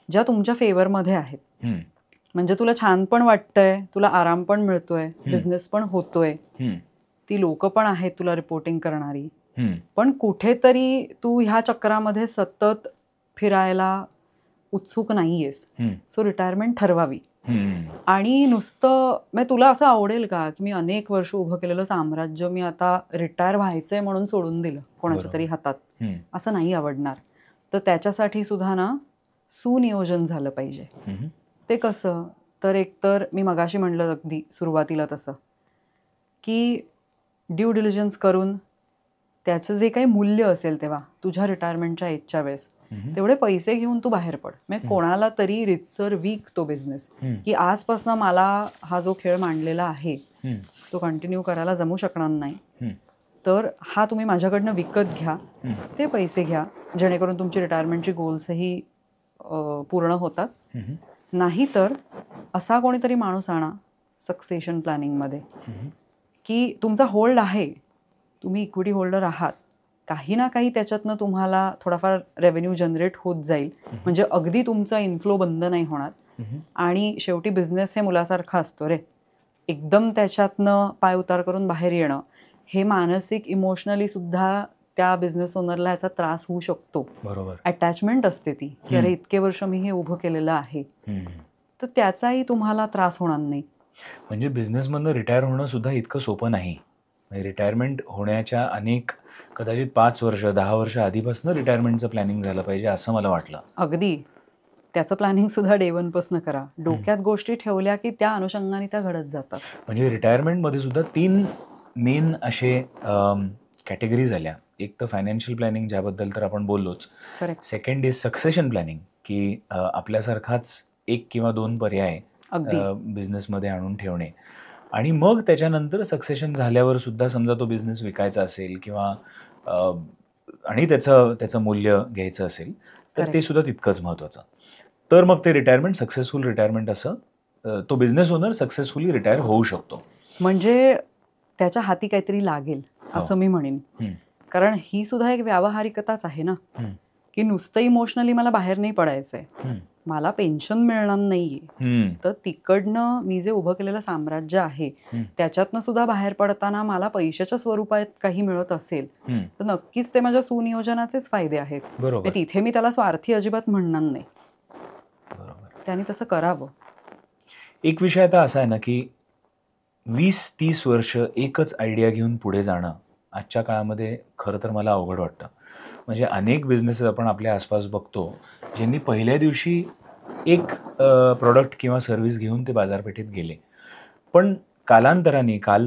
ज्या तुमच्या फेवरमध्ये आहेत. म्हणजे तुला छान पण वाटतंय, तुला आराम पण मिळतोय, बिझनेस पण होतोय, ती लोक पण आहेत तुला रिपोर्टिंग करणारी, पण कुठेतरी तू ह्या चक्रामध्ये सतत फिरायला उत्सुक नाहीयेस. सो रिटायरमेंट ठरवावी. आणि नुसतं म्हणजे तुला असं आवडेल का की मी अनेक वर्ष उभं केलेलं साम्राज्य मी आता रिटायर व्हायचंय म्हणून सोडून दिलं कोणाच्या तरी हातात? असं नाही आवडणार. तर त्याच्यासाठी सुद्धा ना सुनियोजन झालं पाहिजे. ते कसं? तर एकतर मी मगाशी म्हणलं अगदी सुरुवातीला तसं की ड्यू डिलिजन्स करून त्याचं जे काही मूल्य असेल तेव्हा तुझ्या रिटायरमेंटच्या एजच्या वेळेस तेवढे पैसे घेऊन तू बाहेर पड. म्हणजे कोणाला तरी रितसर वीक तो बिझनेस की आजपासून मला हा जो खेळ मांडलेला आहे तो कंटिन्यू करायला जमू शकणार नाही, तर हा तुम्ही माझ्याकडनं विकत घ्या, ते पैसे घ्या, जेणेकरून तुमची रिटायरमेंटची गोल्सही पूर्ण होतात. नाहीतर असा कोणीतरी माणूस आणा सक्सेशन प्लॅनिंगमध्ये की तुमचा होल्ड आहे, तुम्ही इक्विटी होल्डर आहात, काही ना काही त्याच्यातनं तुम्हाला थोडाफार रेव्हेन्यू जनरेट होत जाईल, म्हणजे अगदी तुमचा इन्फ्लो बंद नाही होणार. आणि शेवटी बिझनेस हे मुलासारखा असतो रे, एकदम त्याच्यातनं पाय उतार करून बाहेर येणं हे मानसिक इमोशनली सुद्धा त्या बिझनेस ओनरला याचा त्रास होऊ शकतो. बरोबर. अटॅचमेंट असते ती की अरे इतके वर्ष मी हे उभं केलेलं आहे, तर त्याचाही तुम्हाला त्रास होणार नाही. म्हणजे बिझनेसमधनं रिटायर होणं सुद्धा इतकं सोपं नाही. रिटायरमेंट होण्याच्या अनेक कदाचित 5 वर्ष 10 वर्ष आधीपासून रिटायरमेंटचं प्लॅनिंग झालं पाहिजे असं मला वाटलं. अगदी त्याचं प्लॅनिंग सुद्धा डे 1 पासून करा. डोक्यात गोष्टी ठेवल्या की त्या अनुषंगाने त्या घडत जातात. म्हणजे रिटायरमेंटमध्ये सुद्धा 3 मेन असे कॅटेगरीज आल्या. एक तर फायनान्शियल प्लॅनिंग, ज्याबद्दल तर आपण बोललोच. सेकंड इज सक्सेशन प्लॅनिंग, की आपल्यासारखाच 1 किंवा 2 पर्याय बिझनेसमध्ये आणून ठेवणे. आणि मग त्याच्यानंतर सक्सेशन झाल्यावर सुद्धा समजा तो बिझनेस विकायचा असेल किंवा आणि त्याचं मूल्य घ्यायचं असेल तर ते सुद्धा तितकंच महत्त्वाचं. तर मग ते रिटायरमेंट सक्सेसफुल रिटायरमेंट असं तो बिझनेस ओनर सक्सेसफुली रिटायर होऊ शकतो. म्हणजे त्याच्या हाती काहीतरी लागेल असं मी म्हणेन. कारण ही सुद्धा एक व्यावहारिकताच आहे ना, की नुसतं इमोशनली मला बाहेर नाही पडायचंय, मला पेन्शन मिळणार नाहीये, तर तिकडनं मी जे उभं केलेलं साम्राज्य आहे त्याच्यातनं सुद्धा बाहेर पडताना मला पैशाच्या स्वरूपात काही मिळत असेल तर नक्कीच ते माझ्या सुनियोजनाचेच फायदे आहेत. तिथे मी त्याला स्वार्थी अजिबात म्हणणार नाही. त्याने तसं करावं. एक विषय आता असा आहे ना की 20-30 वर्ष एकच आयडिया घेऊन पुढे जाणं आजच्या काळामध्ये खरं तर मला अवघड वाटतं. म्हणजे अनेक बिझनेसेस आपण आपल्या आसपास बघतो ज्यांनी पहिल्या दिवशी एक प्रॉडक्ट किंवा सर्व्हिस घेऊन ते बाजारपेठेत गेले, पण कालांतराने काळ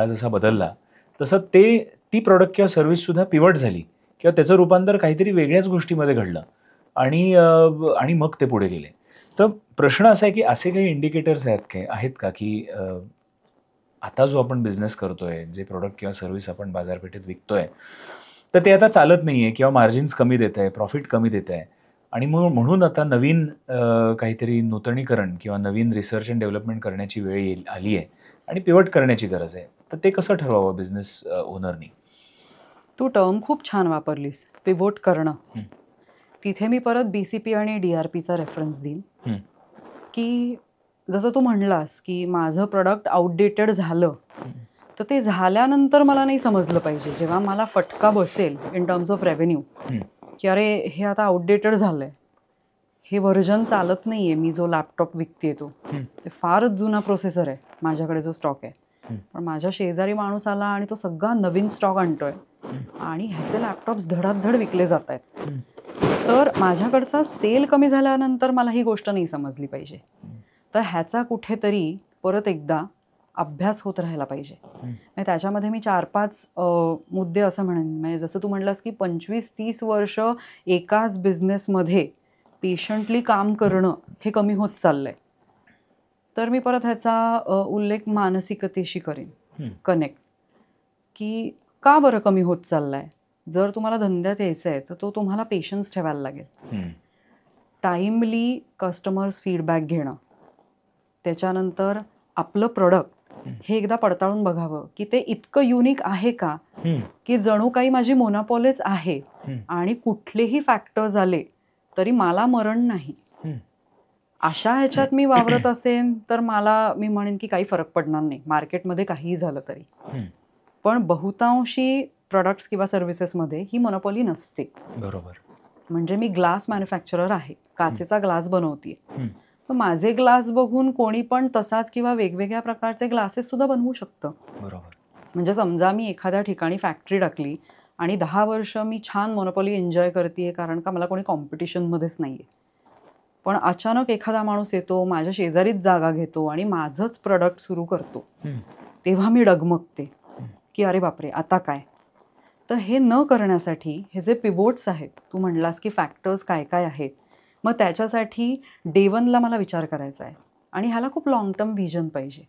जसा बदलला तसं ती प्रॉडक्ट किंवा सर्व्हिससुद्धा पिवट झाली किंवा त्याचं रूपांतर काहीतरी वेगळ्याच गोष्टीमध्ये घडलं आणि मग ते पुढे गेले. तर प्रश्न असा आहे की असे काही इंडिकेटर्स आहेत का की आता जो आपण बिझनेस करतोय, जे प्रॉडक्ट किंवा सर्व्हिस आपण बाजारपेठेत विकतोय, तर ते आता चालत नाहीये किंवा मार्जिन्स कमी देत आहे, प्रॉफिट कमी देत आहे आणि म्हणून आता नवीन काहीतरी नूतनीकरण किंवा नवीन रिसर्च अँड डेव्हलपमेंट करण्याची वेळ आली आहे आणि पिवट करण्याची गरज आहे. तर ते कसं ठरवावं बिझनेस ओनरनी? तू टर्म खूप छान वापरलीस, पिव्होट करणं. तिथे मी परत BCP आणि DRPचा रेफरन्स देईन की जसं तू म्हणलास की माझं प्रोडक्ट आउटडेटेड झालं, तर ते झाल्यानंतर मला नाही समजलं पाहिजे. जेव्हा मला फटका बसेल इन टर्म्स ऑफ रेव्हेन्यू की अरे हे आता आउटडेटेड झालंय, हे व्हर्जन चालत नाहीये, मी जो लॅपटॉप विकते तो ते फारच जुना प्रोसेसर आहे माझ्याकडे जो स्टॉक आहे, पण माझ्या शेजारी माणूस आला आणि तो सगळा नवीन स्टॉक आणतोय आणि ह्याचे लॅपटॉप्स धडाधड विकले जात आहेत. तर माझ्याकडचा सेल कमी झाल्यानंतर मला ही गोष्ट नाही समजली पाहिजे. तर ह्याचा कुठेतरी परत एकदा अभ्यास होत राहायला पाहिजे. म्हणजे त्याच्यामध्ये मी 4-5 मुद्दे असं म्हणेन. म्हणजे जसं तू म्हणलास की 25-30 वर्ष एकाच बिझनेसमध्ये पेशंटली काम करणं हे कमी होत चाललंय. तर मी परत ह्याचा उल्लेख मानसिकतेशी करेन, कनेक्ट, की का बरं कमी होत चाललाय. जर तुम्हाला धंद्यात यायचं आहे तर तो तुम्हाला पेशन्स ठेवायला लागेल. टाईमली कस्टमर्स फीडबॅक घेणं, त्याच्यानंतर आपलं प्रोडक्ट हे एकदा पडताळून बघावं की ते इतकं युनिक आहे का की जणू काही माझी मोनोपॉलीच आहे आणि कुठलेही फॅक्टर्स आले तरी मला मरण नाही. अशा ह्याच्यात मी वावरत असेन तर मी म्हणेन की काही फरक पडणार नाही मार्केटमध्ये काहीही झालं तरी. पण बहुतांशी प्रोडक्ट्स किंवा सर्व्हिसेसमध्ये ही मोनोपॉली नसते. बरोबर. म्हणजे मी ग्लास मॅन्युफॅक्चरर आहे, काचेचा ग्लास बनवते, तर माझे ग्लास बघून कोणी पण तसाच किंवा वेगवेगळ्या प्रकारचे ग्लासेस सुद्धा बनवू शकतं. बरोबर. म्हणजे समजा मी एखाद्या ठिकाणी फॅक्टरी टाकली आणि 10 वर्ष मी छान मोनोपॉली एन्जॉय करते कारण का मला कोणी कॉम्पिटिशनमध्येच नाहीये. पण अचानक एखादा माणूस येतो, माझ्या शेजारीच जागा घेतो आणि माझंच प्रोडक्ट सुरू करतो, तेव्हा मी डगमगते की अरे बापरे आता काय. तर हे न करण्यासाठी हे जे पिव्होट्स आहेत, तू म्हणलास की फॅक्टर्स काय काय आहेत, मग त्याच्यासाठी डे 1ला मला विचार करायचा आहे आणि ह्याला खूप लॉंग टर्म व्हिजन पाहिजे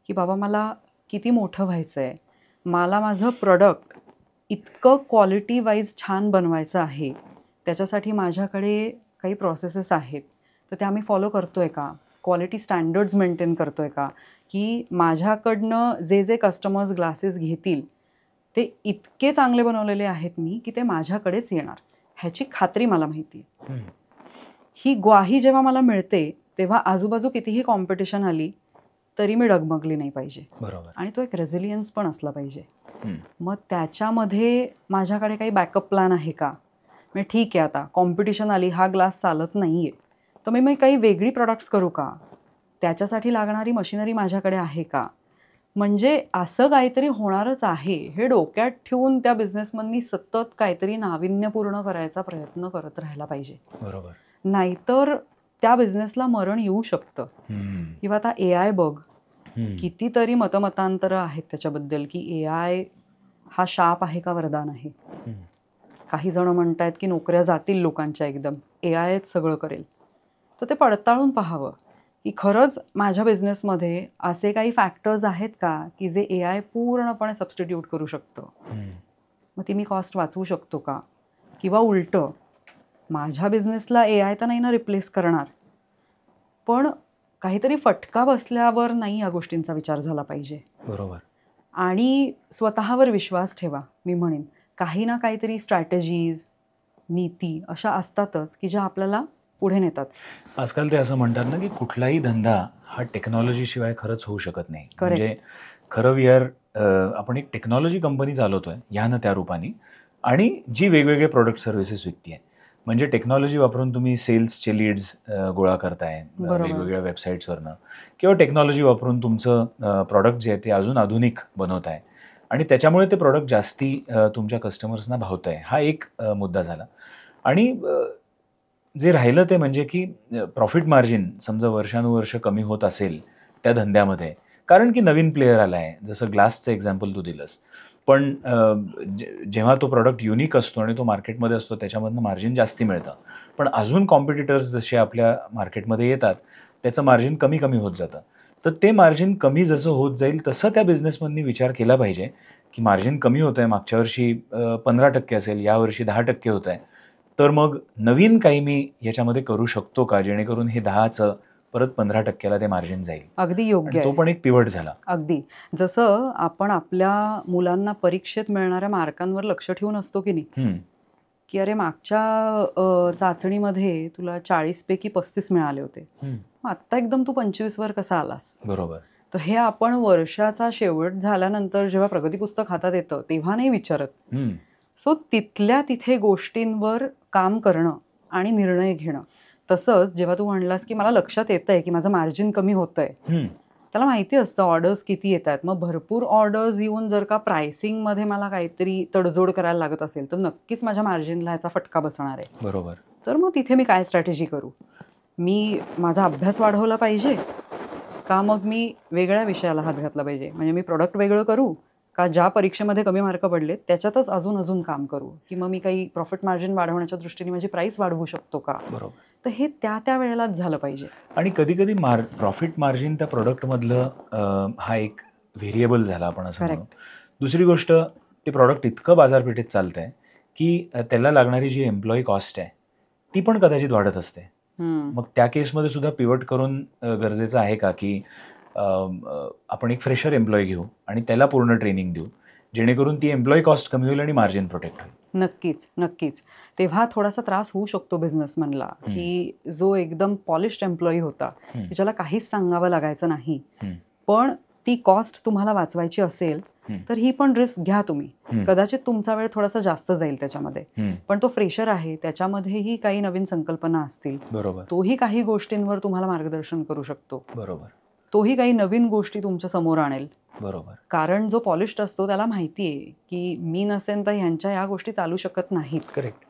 की बाबा मला किती मोठं व्हायचं आहे, मला माझं प्रोडक्ट इतकं क्वालिटी वाईज छान बनवायचं आहे, त्याच्यासाठी माझ्याकडे काही प्रोसेसेस आहेत तर त्या मी फॉलो करतोय का, क्वालिटी स्टँडर्ड्स मेंटेन करतोय का, की माझ्याकडनं जे जे कस्टमर्स ग्लासेस घेतील ते इतके चांगले बनवलेले आहेत मी की ते माझ्याकडेच येणार, ह्याची खात्री मला माहिती आहे. ही ग्वाही जेव्हा मला मिळते तेव्हा आजूबाजू कितीही कॉम्पिटिशन आली तरी मी डगमगली नाही पाहिजे. बरोबर. आणि तो एक रेझिलियन्स पण असला पाहिजे. मग त्याच्यामध्ये माझ्याकडे काही बॅकअप प्लॅन आहे का. म्हणजे ठीक आहे आता कॉम्पिटिशन आली, हा ग्लास चालत नाही आहे, तर मी काही वेगळी प्रोडक्ट्स करू का, त्याच्यासाठी लागणारी मशिनरी माझ्याकडे आहे का. म्हणजे असं काहीतरी होणारच आहे हे डोक्यात ठेवून त्या बिझनेसमननी सतत काहीतरी नाविन्यपूर्ण करायचा प्रयत्न करत राहायला पाहिजे. बरोबर. नाहीतर त्या बिझनेसला मरण येऊ शकतं. किंवा आता AI बघ, कितीतरी मतमतांतरं आहेत त्याच्याबद्दल की AI हा शाप आहे का वरदान आहे. काही जण म्हणतायत की नोकऱ्या जातील लोकांच्या एकदम, AIच सगळं करेल. तर ते पडताळून पाहावं की खरंच माझ्या बिझनेसमध्ये असे काही फॅक्टर्स आहेत का की जे AI पूर्णपणे सबस्टिट्यूट करू शकतं. मग ती मी कॉस्ट वाचवू शकतो का. किंवा उलटं, माझ्या बिझनेसला AI तर नाही ना रिप्लेस करणार, पण काहीतरी फटका बसल्यावर नाही या गोष्टींचा विचार झाला पाहिजे. बरोबर. आणि स्वतःवर विश्वास ठेवा. मी म्हणेन काही ना काहीतरी स्ट्रॅटेजीज, नीती अशा असतातच की ज्या आपल्याला पुढे नेतात. आजकाल ते असं म्हणतात ना की कुठलाही धंदा हा टेक्नॉलॉजी शिवाय खरंच होऊ शकत नाही. म्हणजे खरं आपण एक टेक्नॉलॉजी कंपनी चालवतोय ह्या ना त्या रूपाने, आणि जी वेगवेगळे प्रोडक्ट सर्व्हिसेस विकतीये. म्हणजे टेक्नॉलॉजी वापरून तुम्ही सेल्सचे लीड्स गोळा करताय वेगवेगळ्या वेबसाईट्सवरनं, किंवा टेक्नॉलॉजी वापरून तुमचं प्रॉडक्ट जे आहे ते अजून आधुनिक बनवताय आणि त्याच्यामुळे ते प्रॉडक्ट जास्ती तुमच्या कस्टमर्सना भावतंय. हा एक मुद्दा झाला. आणि जे राहिलं ते म्हणजे की प्रॉफिट मार्जिन समजा वर्षानुवर्ष कमी होत असेल त्या धंद्यामध्ये, कारण की नवीन प्लेयर आला आहे, जसं ग्लासचं एक्झाम्पल तू दिलंस. पण जेव्हा तो प्रॉडक्ट युनिक असतो आणि तो मार्केटमध्ये असतो त्याच्यामधनं मार्जिन जास्ती मिळतं. पण अजून कॉम्पिटिटर्स जसे आपल्या मार्केटमध्ये येतात त्याचं मार्जिन कमी कमी होत जातं. तर ते मार्जिन कमी जसं होत जाईल तसं त्या बिझनेसमधनी विचार केला पाहिजे की मार्जिन कमी होत आहे, मागच्या वर्षी 15% असेल, यावर्षी 10% होत आहे, तर मग नवीन काही मी याच्यामध्ये करू शकतो का जेणेकरून हे 10चं परत 15% ते मार्जिन जाईल. अगदी योग्य आणि तो आहे. पण एक पिव्हट झाला. अगदी. जसं आपण आपल्या मुलांना परीक्षेत मिळणाऱ्या मार्कांवर लक्ष ठेवून असतो की नाही, हम्म, की अरे मागच्या चाचणीमध्ये तुला 40 पैकी 35 मिळाले होते, हम्म, मग आत्ता एकदम तू 25 वर कसा आलास? बरोबर. तर हे आपण वर्षाचा शेवट झाल्यानंतर जेव्हा प्रगती पुस्तक हातात येतं तेव्हा नाही विचारत. हम्म, सो तिथल्या तिथे गोष्टींवर काम करणं आणि निर्णय घेणं. तसंच जेव्हा तू म्हणलास की मला लक्षात येतंय की माझं मार्जिन कमी होतंय, हम्म, त्याला माहिती असतं ऑर्डर्स किती येत आहेत. मग भरपूर ऑर्डर्स येऊन जर का प्राइसिंगमध्ये मला काहीतरी तडजोड करायला लागत असेल तर नक्कीच माझ्या मार्जिनला याचा फटका बसणार आहे. बरोबर. तर मग तिथे मी काय स्ट्रॅटेजी करू? मी माझा अभ्यास वाढवला पाहिजे का मग मी वेगळ्या विषयाला हात घातला पाहिजे? म्हणजे मी प्रोडक्ट वेगळं करू का ज्या परीक्षेमध्ये कमी मार्क पडले त्याच्यातच अजून अजून काम करू, की मग मी काही प्रॉफिट मार्जिन वाढवण्याच्या दृष्टीने माझी प्राईस वाढवू शकतो का? बरोबर. तर हे त्या वेळेलाच झालं पाहिजे. आणि कधी कधी प्रॉफिट मार्जिन त्या प्रोडक्टमधलं हा एक व्हेरिएबल झाला आपण असं म्हणू. दुसरी गोष्ट, ते प्रॉडक्ट इतकं बाजारपेठेत चालतंय की त्याला लागणारी जी एम्प्लॉई कॉस्ट आहे ती पण कदाचित वाढत असते. मग त्या केसमध्ये सुद्धा पिवट करून गरजेचं आहे का की आपण एक फ्रेशर एम्प्लॉई घेऊ आणि त्याला पूर्ण ट्रेनिंग देऊ, जेणेकरून ती एम्प्लॉई कॉस्ट कमी होईल आणि मार्जिन प्रोटेक्ट होईल. नक्कीच नक्कीच. तेव्हा थोडासा त्रास होऊ शकतो बिझनेसमनला, की जो एकदम पॉलिश्ड एम्प्लॉई होता, की ज्याला काहीच सांगावं लागायचं नाही, पण ती कॉस्ट तुम्हाला वाचवायची असेल तर ही पण रिस्क घ्या तुम्ही. कदाचित तुमचा वेळ थोडासा जास्त जाईल त्याच्यामध्ये, पण तो फ्रेशर आहे, त्याच्यामध्येही काही नवीन संकल्पना असतील. बरोबर. तोही काही गोष्टींवर तुम्हाला मार्गदर्शन करू शकतो. बरोबर. तोही काही नवीन गोष्टी तुमच्या समोर आणेल. बरोबर. कारण जो पॉलिश्ड असतो त्याला माहिती आहे की मी नसेन तर ह्यांच्या या गोष्टी चालू शकत नाहीत. करेक्ट.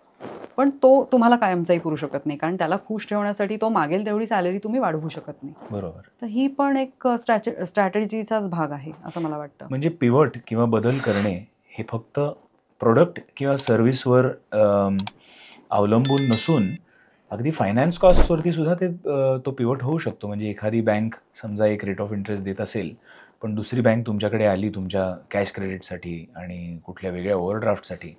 पण तो तुम्हाला कायमचाही पुरू शकत नाही, कारण त्याला खुश ठेवण्यासाठी तो मागेल तेवढी सॅलरी तुम्ही वाढवू शकत नाही. बरोबर. तर ही पण एक स्ट्रॅटेजीचाच भाग आहे असं मला वाटतं. म्हणजे पिव्हट किंवा बदल करणे हे फक्त प्रोडक्ट किंवा सर्व्हिसवर अवलंबून नसून अगदी फायनान्स कॉस्टवरती सुद्धा तो पिव्हट होऊ शकतो. म्हणजे एखादी बँक समजा एक रेट ऑफ इंटरेस्ट देत असेल, पण दुसरी बँक तुमच्याकडे आली तुमच्या कॅश क्रेडिटसाठी आणि कुठल्या वेगळ्या ओव्हरड्राफ्टसाठी,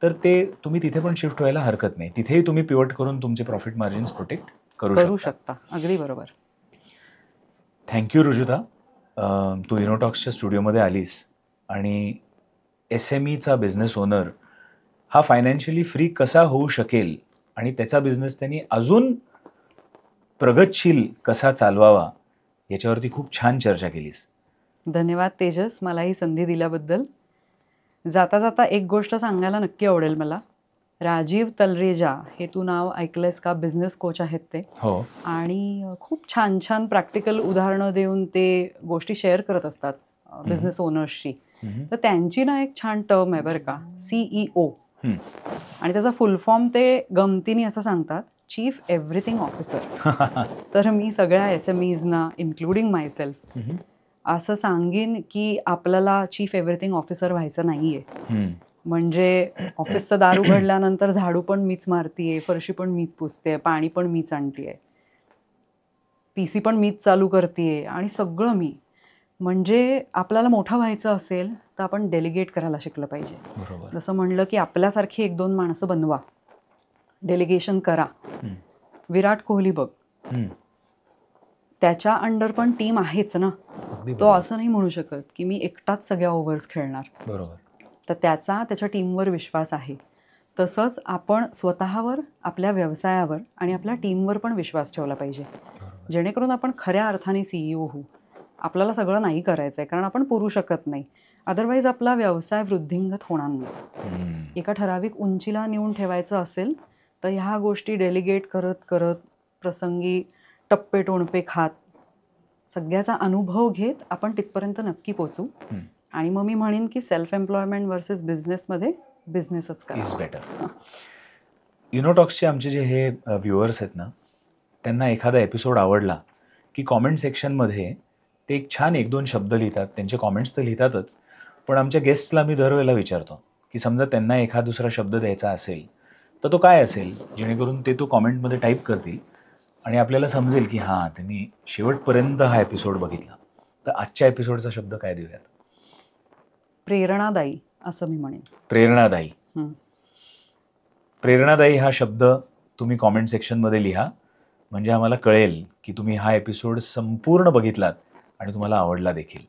तर ते तुम्ही तिथे पण शिफ्ट व्हायला हरकत नाही. तिथेही तुम्ही पिव्हट करून तुमचे प्रॉफिट मार्जिन्स प्रोटेक्ट करू शकता. अगदी बरोबर. थँक्यू रुजुता. तू इनोटॉक्सच्या स्टुडिओमध्ये आलीस आणि SMEचा बिझनेस ओनर हा फायनान्शियली फ्री कसा होऊ शकेल आणि त्याचा बिझनेस त्यांनी अजून प्रगतशील कसा चालवावा याच्यावरती खूप छान चर्चा केलीस. धन्यवाद तेजस, मला ही संधी दिल्याबद्दल. जाता जाता एक गोष्ट सांगायला नक्की आवडेल मला. राजीव तलरेजा हे तू नाव ऐकलंयस का? बिझनेस कोच आहेत ते. हो. आणि खूप छान छान प्रॅक्टिकल उदाहरणं देऊन ते गोष्टी शेअर करत असतात बिझनेस ओनर्सशी. तर त्यांची ना एक छान टर्म आहे बरं का, CEO. आणि त्याचा फुल फॉर्म ते गमतीने असं सांगतात, चीफ एव्हरीथिंग ऑफिसर. तर मी सगळ्या SMEजना इन्क्लुडिंग मायसेल्फ असं सांगीन की आपल्याला चीफ एव्हरीथिंग ऑफिसर व्हायचं नाहीये. म्हणजे ऑफिसचं दार उघडल्यानंतर झाडू पण मीच मारतीये, फरशी पण मीच पुसते, पाणी पण मीच आणतीये, PC पण मीच चालू करतेय आणि सगळं मी. म्हणजे आपल्याला मोठं व्हायचं असेल तर आपण डेलिगेट करायला शिकलं पाहिजे. जसं म्हणलं की आपल्यासारखी 1-2 माणसं बनवा, डेलिगेशन करा. विराट कोहली बघ, त्याच्या अंडर पण टीम आहेच ना. तो असं नाही म्हणू शकत की मी एकटाच सगळ्या ओव्हर्स खेळणार. बरोबर. तर त्याच्या टीमवर विश्वास आहे. तसंच आपण स्वतःवर, आपल्या व्यवसायावर आणि आपल्या टीमवर पण विश्वास ठेवला पाहिजे, जेणेकरून आपण खऱ्या अर्थाने CEO होऊ. आपल्याला सगळं नाही करायचं आहे कारण आपण पुरू शकत नाही, अदरवाईज आपला व्यवसाय वृद्धिंगत होणार नाही. एका ठराविक उंचीला नेऊन ठेवायचं असेल तर ह्या गोष्टी डेलिगेट करत करत, प्रसंगी टप्पे टोणपे खात, सगळ्याचा अनुभव घेत आपण तिथपर्यंत नक्की पोचू. आणि मग मी म्हणेन की सेल्फ एम्प्लॉयमेंट वर्सेस बिझनेसमध्ये बिझनेसच करा. Is better. इनोटॉक्सचे आमचे जे हे व्ह्युअर्स आहेत ना, त्यांना एखादा एपिसोड आवडला की कॉमेंट सेक्शनमध्ये ते एक छान 1-2 शब्द लिहितात. त्यांचे कॉमेंट्स तर लिहितातच, पण आमच्या गेस्टला मी दरवेळेला विचारतो की समजा त्यांना एखादा दुसरा शब्द द्यायचा असेल तर तो काय असेल, जेणेकरून ते तो कॉमेंटमध्ये टाईप करतील आणि आपल्याला समजेल की हां, त्यांनी शेवटपर्यंत हा एपिसोड बघितला. तर आजच्या एपिसोडचा शब्द काय देऊयात? प्रेरणादायी असं मी म्हणेन. प्रेरणादायी. प्रेरणादायी हा शब्द तुम्ही कॉमेंट सेक्शनमध्ये लिहा म्हणजे आम्हाला कळेल की तुम्ही हा एपिसोड संपूर्ण बघितलात आणि तुम्हाला आवडला देखील.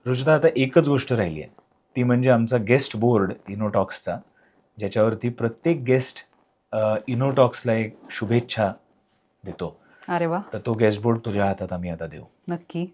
रुचिता, आता एकच गोष्ट राहिली आहे, ती म्हणजे आमचा गेस्ट बोर्ड इनोटॉक्सचा, ज्याच्यावरती प्रत्येक गेस्ट इनोटॉक्सला एक शुभेच्छा देतो. अरे वा, तर तो गेस्ट बोर्ड तुझ्या हातात आम्ही आता देऊ. नक्की.